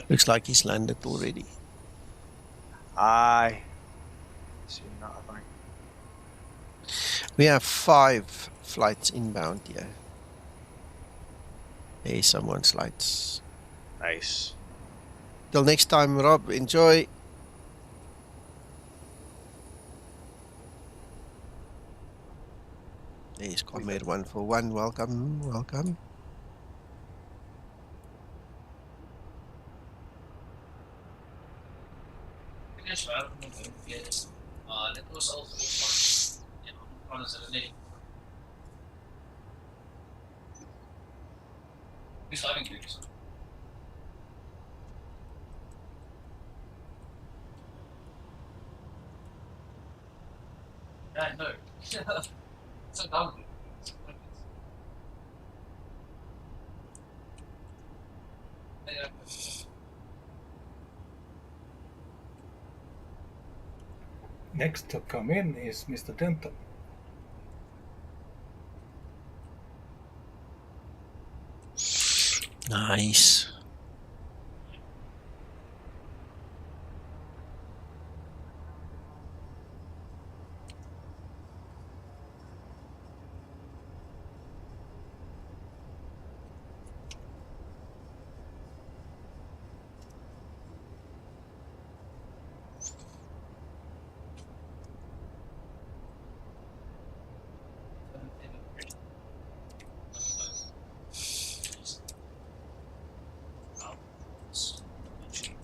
Looks like he's landed already. Aye. Seen that, I think. We have 5 flights inbound here. Hey, someone's lights. Nice. Till next time, Rob. Enjoy. There's Comair 141. Welcome, welcome. That was also fun. Honestly, the name. Who's having you? Yeah, I know. So dumb. Yeah. Next to come in is Mr. Denton. Nice.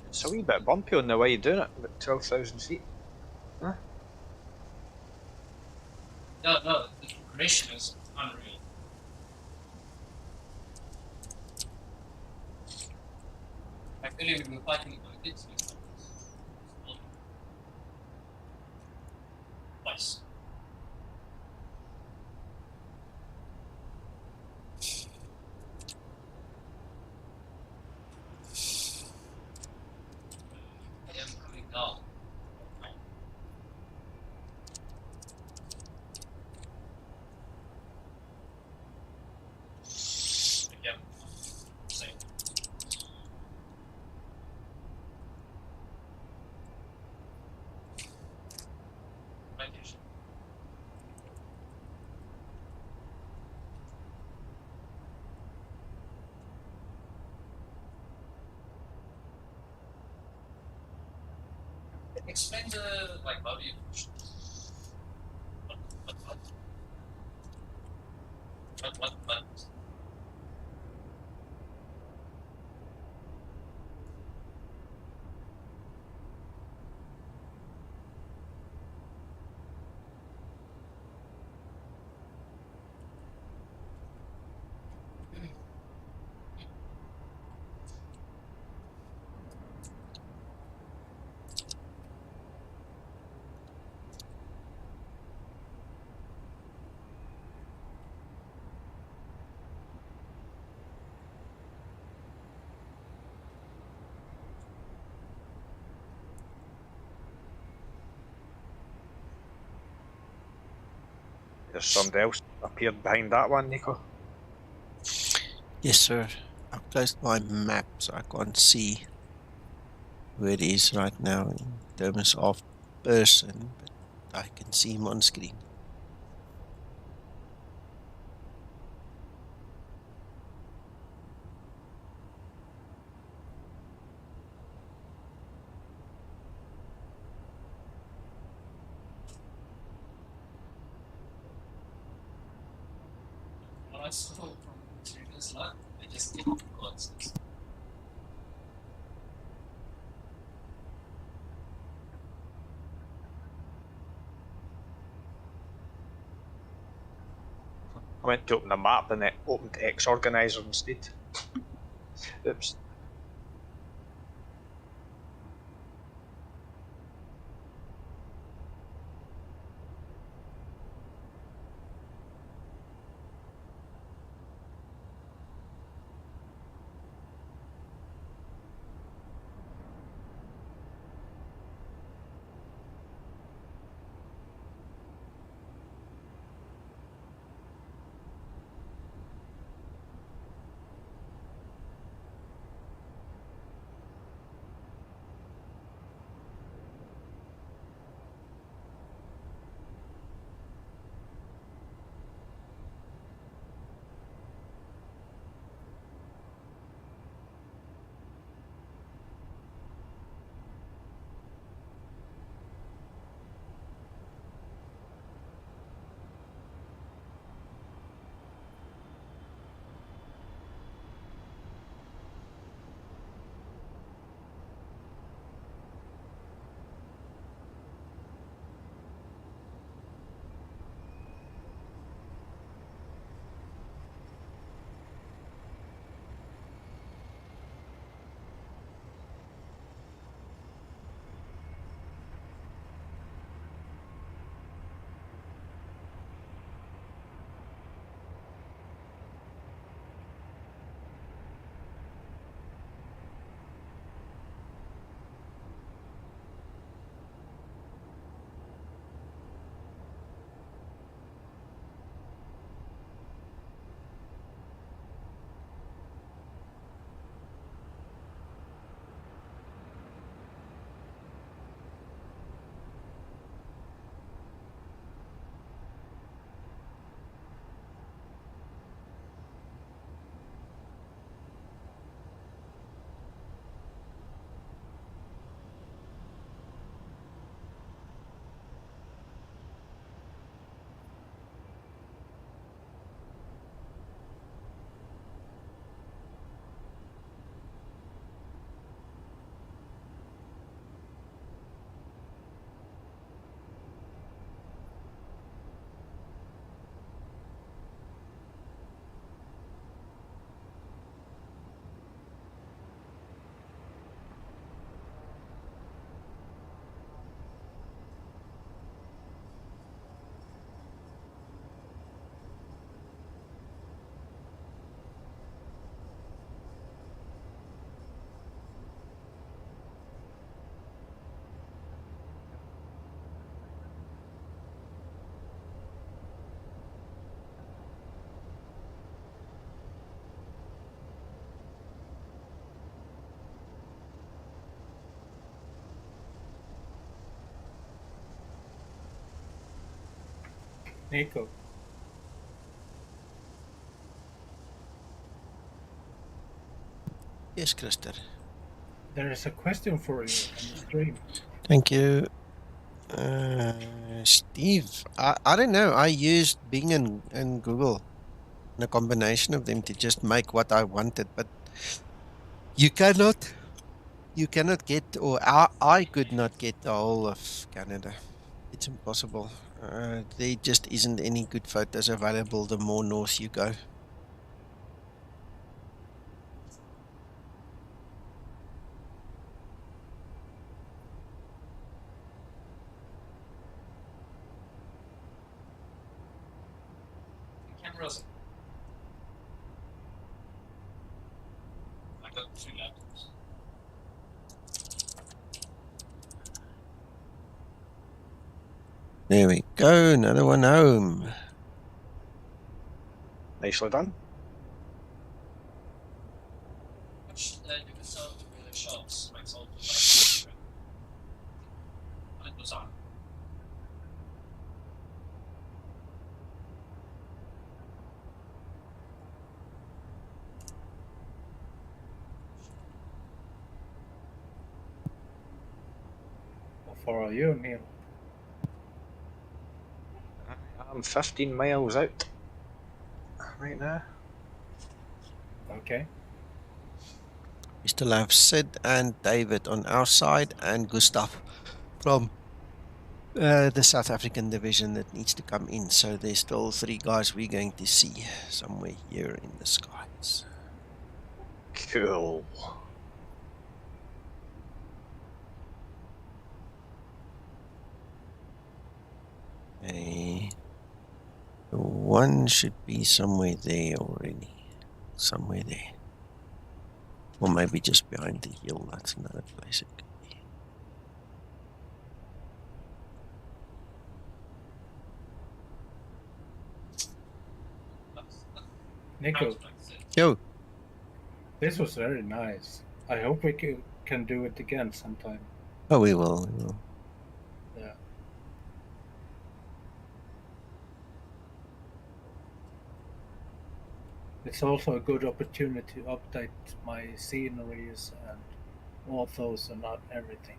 It's a wee bit bumpy on the way you're doing it, about 12,000 feet. Huh? No, the progression is unreal. Like earlier we were fighting about it. Twice. I am coming down. Yep. Same. Vacation. Explain the like body function. What? There's somebody else appeared behind that one, Nico. Yes, sir. I've closed my map so I can't see where it is right now in terms of person, but I can see him on screen. What I saw from previous luck, I just didn't constants. I went to open the map and it opened X Organizer instead. Oops. Nico. Yes, Christer. There is a question for you on the stream. Thank you. Steve, I don't know. I used Bing and Google, and a combination of them to just make what I wanted, but you cannot get, or I could not get the whole of Canada. It's impossible. There just isn't any good photos available the more north you go. Cameras. I got 2 laptops. There we go, another one home. Nicely done. You can tell the shots makes all like those on. How far are you, Neil? I'm 15 miles out right now. Okay. We still have Sid and David on our side, and Gustav from the South African division that needs to come in. So there's still 3 guys we're going to see somewhere here in the skies. Cool. Okay. One should be somewhere there already. Somewhere there. Or maybe just behind the hill. That's another place it could be. Nico. Yo. This was very nice. I hope we can do it again sometime. Oh, we will. We will. Yeah. It's also a good opportunity to update my sceneries and authors and not everything.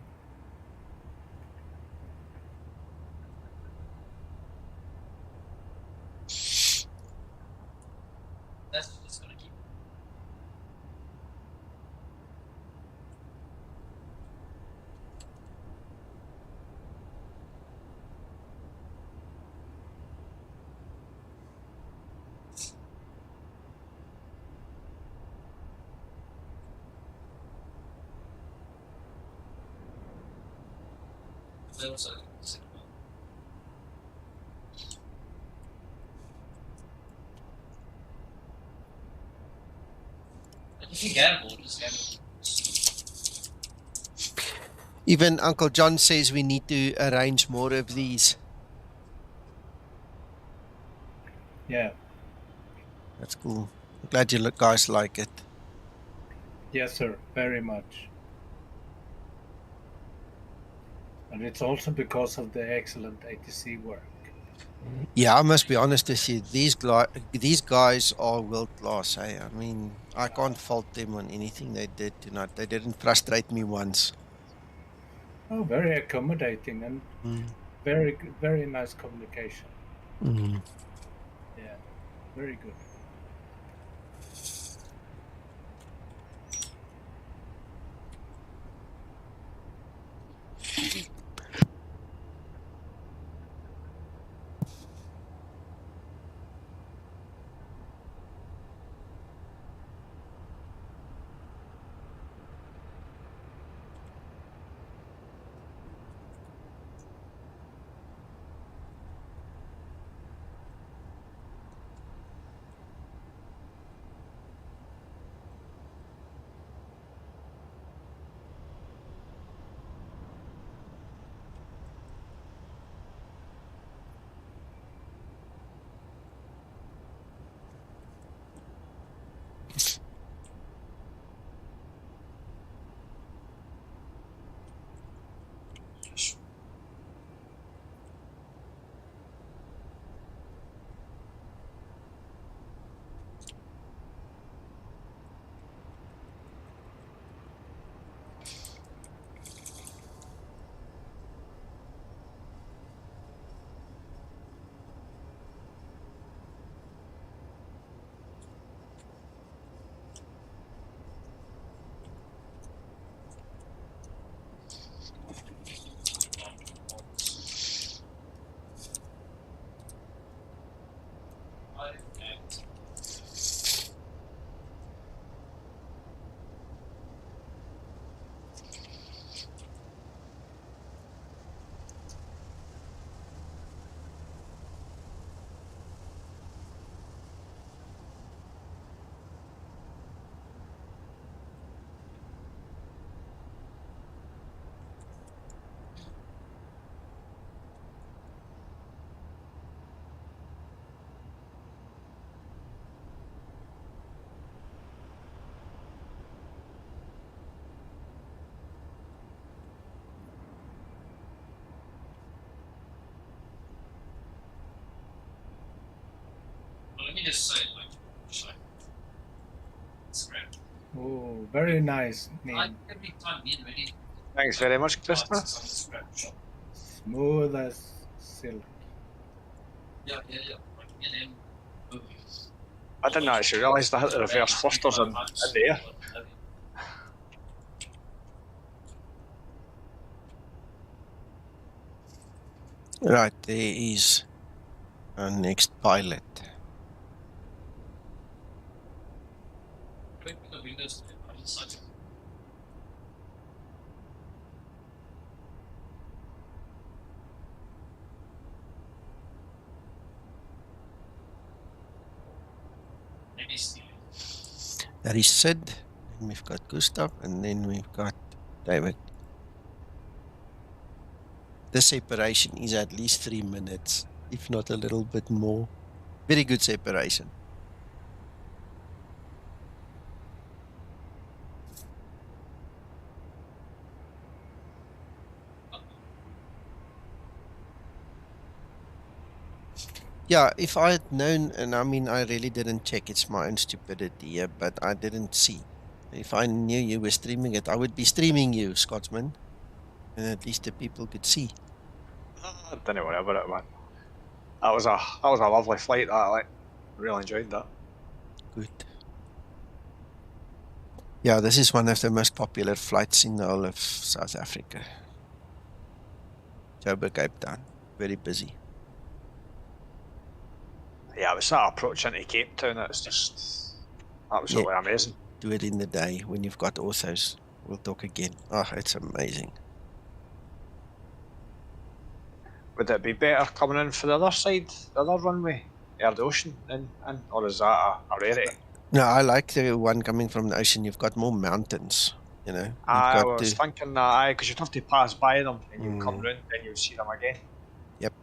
That's just gonna keep. You can gamble, just gamble. Even Uncle John says we need to arrange more of these. Yeah. That's cool. I'm glad you guys like it. Yes, sir. Very much. And it's also because of the excellent ATC work. Yeah, I must be honest with you. These guys are world class. Hey? I mean, I can't fault them on anything they did tonight. They didn't frustrate me once. Oh, very accommodating and very nice communication. Yeah, very good. Let me just say, like, scrap. Oh, very nice name. Every time being ready. Thanks very much, Christopher. Smooth as silk. Yeah. Like, in I didn't actually realise I hit the reverse thrusters in the air. Right, there is our next pilot. Click the Windows inside. Maybe Steve. That is Sid, then we've got Gustav, and then we've got David. The separation is at least 3 minutes, if not a little bit more. Very good separation. Yeah, if I had known, and I mean, I really didn't check, it's my own stupidity here, but I didn't see. If I knew you were streaming it, I would be streaming you, Scotsman. And at least the people could see. Don't worry about it, man. That was a lovely flight. That, like, really enjoyed that. Good. Yeah, this is one of the most popular flights in the whole of South Africa. Joburg, Cape Town, very busy. Yeah, it was that approach into Cape Town. It's just absolutely amazing. Do it in the day when you've got orthos. We'll talk again. Oh, it's amazing. Would it be better coming in for the other side, the other runway, the ocean, or is that a rarity? No, I like the one coming from the ocean. You've got more mountains, you know. I was thinking that, because you'd have to pass by them and you come round, then you'll see them again. Yep.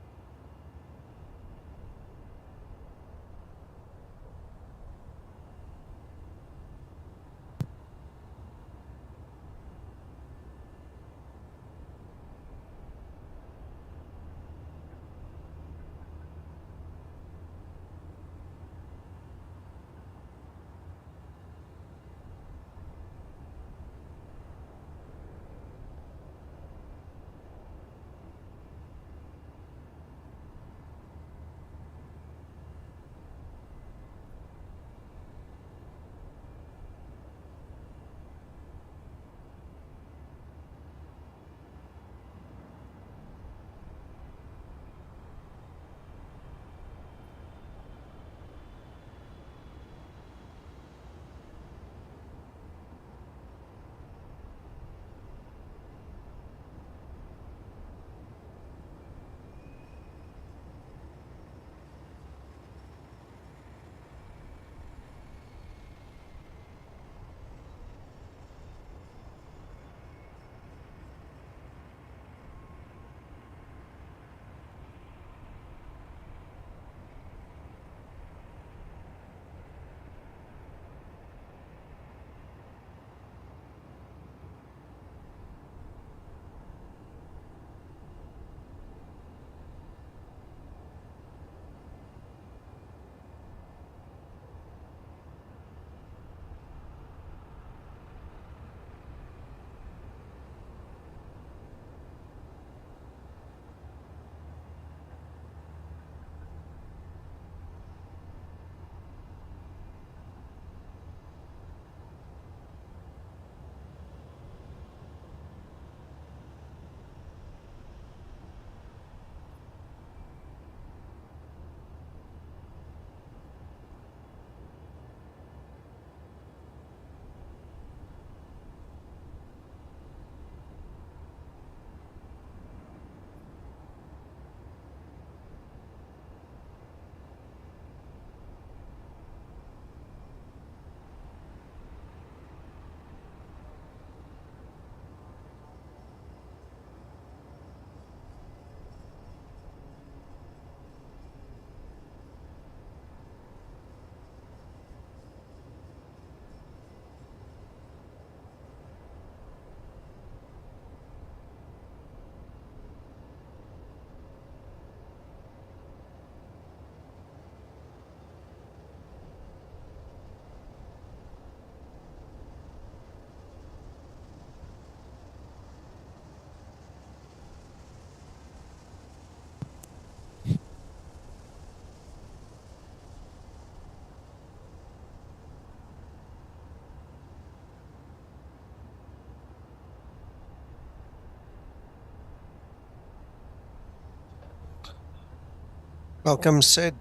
Welcome, Sid.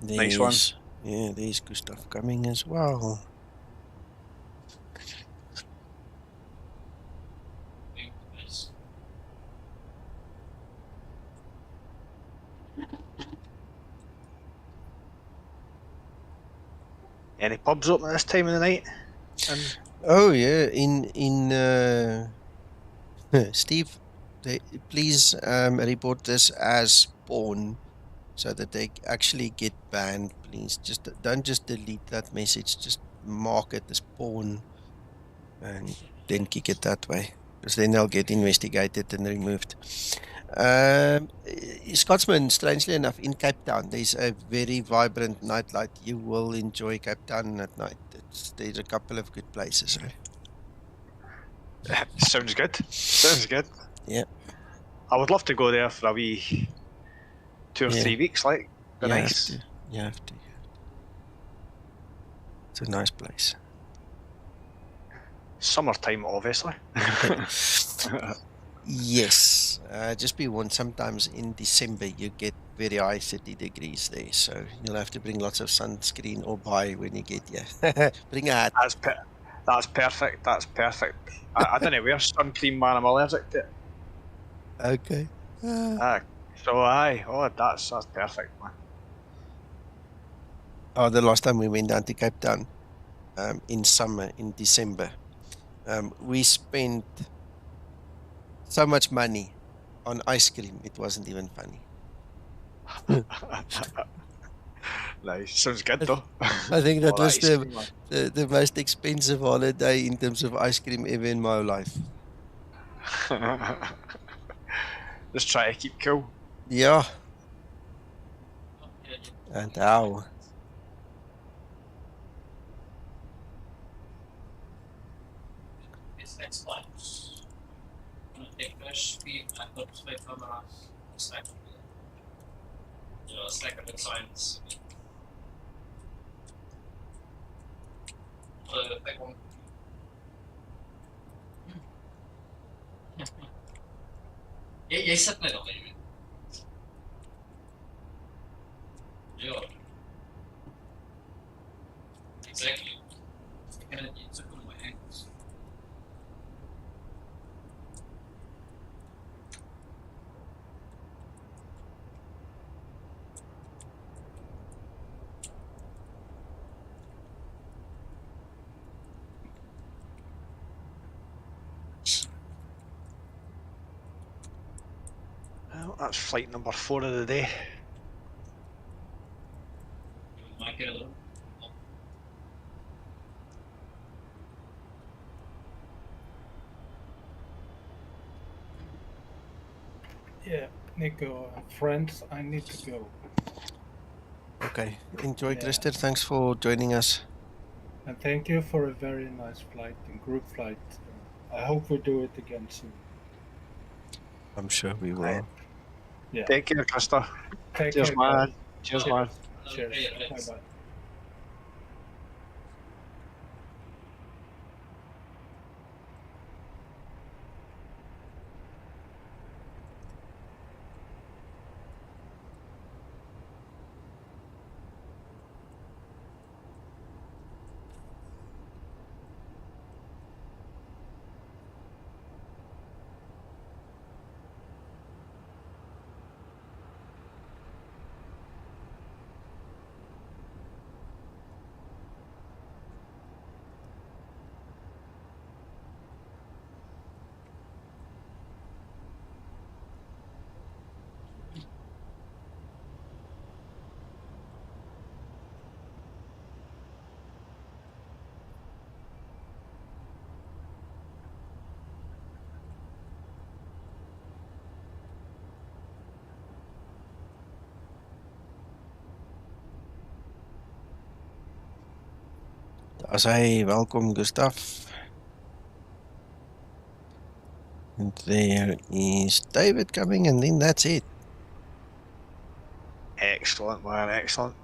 Nice one. Yeah, there's Gustav coming as well. Any pubs open at this time of the night? Oh yeah, Steve, please report this as porn so that they actually get banned. Please, just don't just delete that message. Just mark it as porn, and then kick it that way, because then they'll get investigated and removed. Scotsman, strangely enough, in Cape Town, there's a very vibrant nightlife. You will enjoy Cape Town at night. There's a couple of good places. Sounds good. Sounds good. Yeah. I would love to go there for a wee 2 or 3 weeks, like. Be nice. You have to. It's a nice place. Summertime, obviously. Yes. Just be warned, sometimes in December you get very high 30 degrees there, so you'll have to bring lots of sunscreen or buy when you get here. Bring a hat. That's perfect. That's perfect. I don't wear sun cream, man. I'm allergic to it. Okay. So aye. Oh, that's perfect, man. Oh, the last time we went down to Cape Town, in summer, in December, we spent so much money on ice cream, it wasn't even funny. Nice. Sounds good, though. I think that was the most expensive holiday in terms of ice cream ever in my life. Just try to keep cool. Yeah. And how? It's next slide. I'm gonna take flash speed and put display camera stack. Stack of designs. Take one. Jeg setter ned det. Ja. Exactly. Jeg kan ikke så komme med hangs. Well, that's flight number 4 of the day. Might get a little. Yeah, Nico and friends, I need to go. Okay. Enjoy, Christer. Thanks for joining us. And thank you for a very nice flight and group flight. I hope we do it again soon. I'm sure we will. Yeah. Take care, Christer. Cheers, man. Cheers, man. Cheers. Bye-bye. As hy, welkom Gustav. And there is David coming, and then that's it. Excellent, man. Excellent.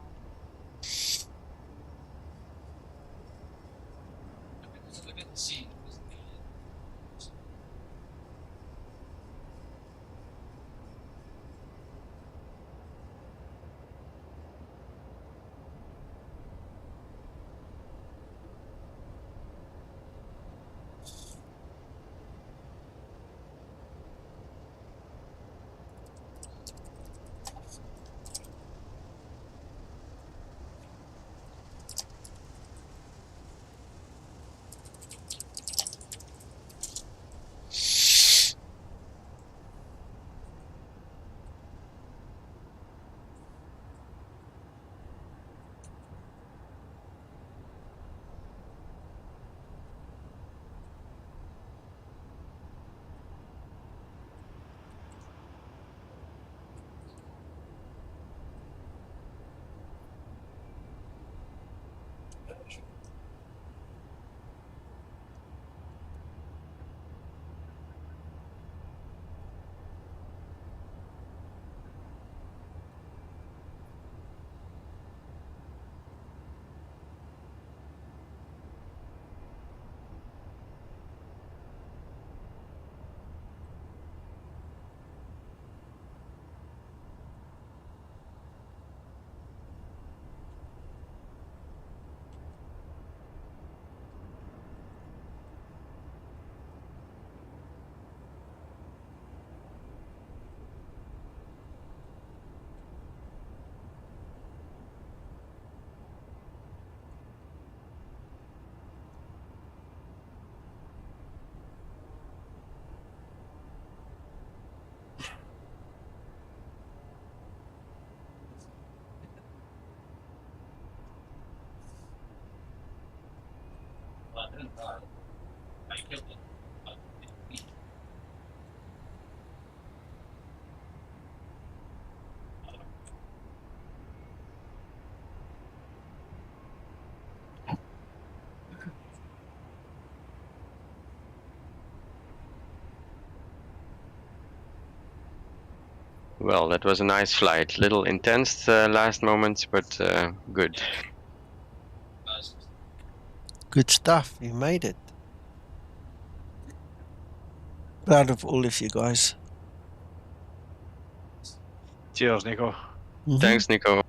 Well, that was a nice flight. Little intense last moments, but good. Good stuff. You made it. Proud of all of you guys. Cheers, Nico. Thanks, Nico.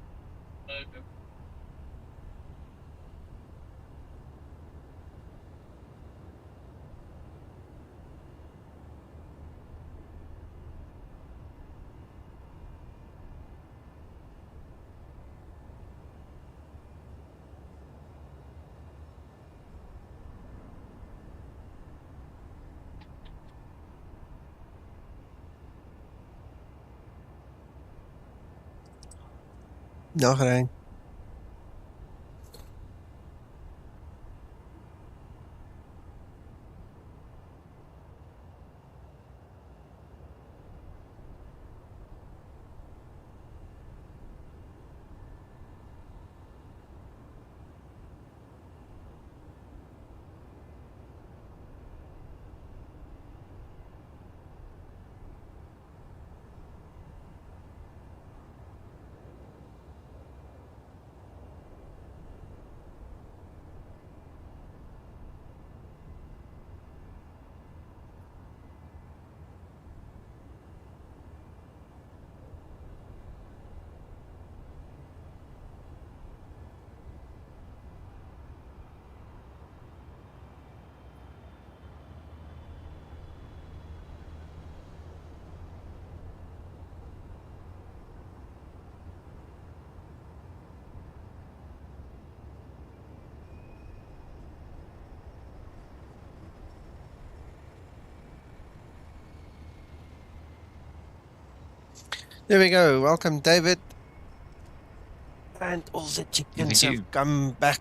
Nog een. There we go. Welcome, David. And all the chickens have come back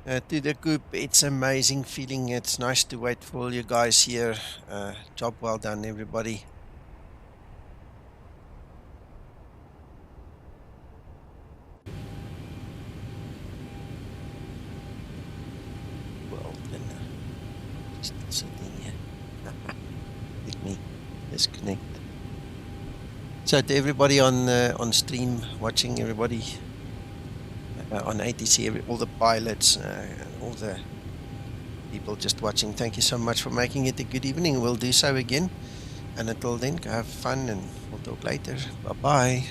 to the coop. It's amazing feeling. It's nice to wait for all you guys here. Job well done, everybody. Well, then, just sitting here. Let me disconnect. So to everybody on stream watching, everybody on ATC, all the pilots, all the people just watching, thank you so much for making it a good evening. We'll do so again, and until then, go have fun, and we'll talk later. Bye bye.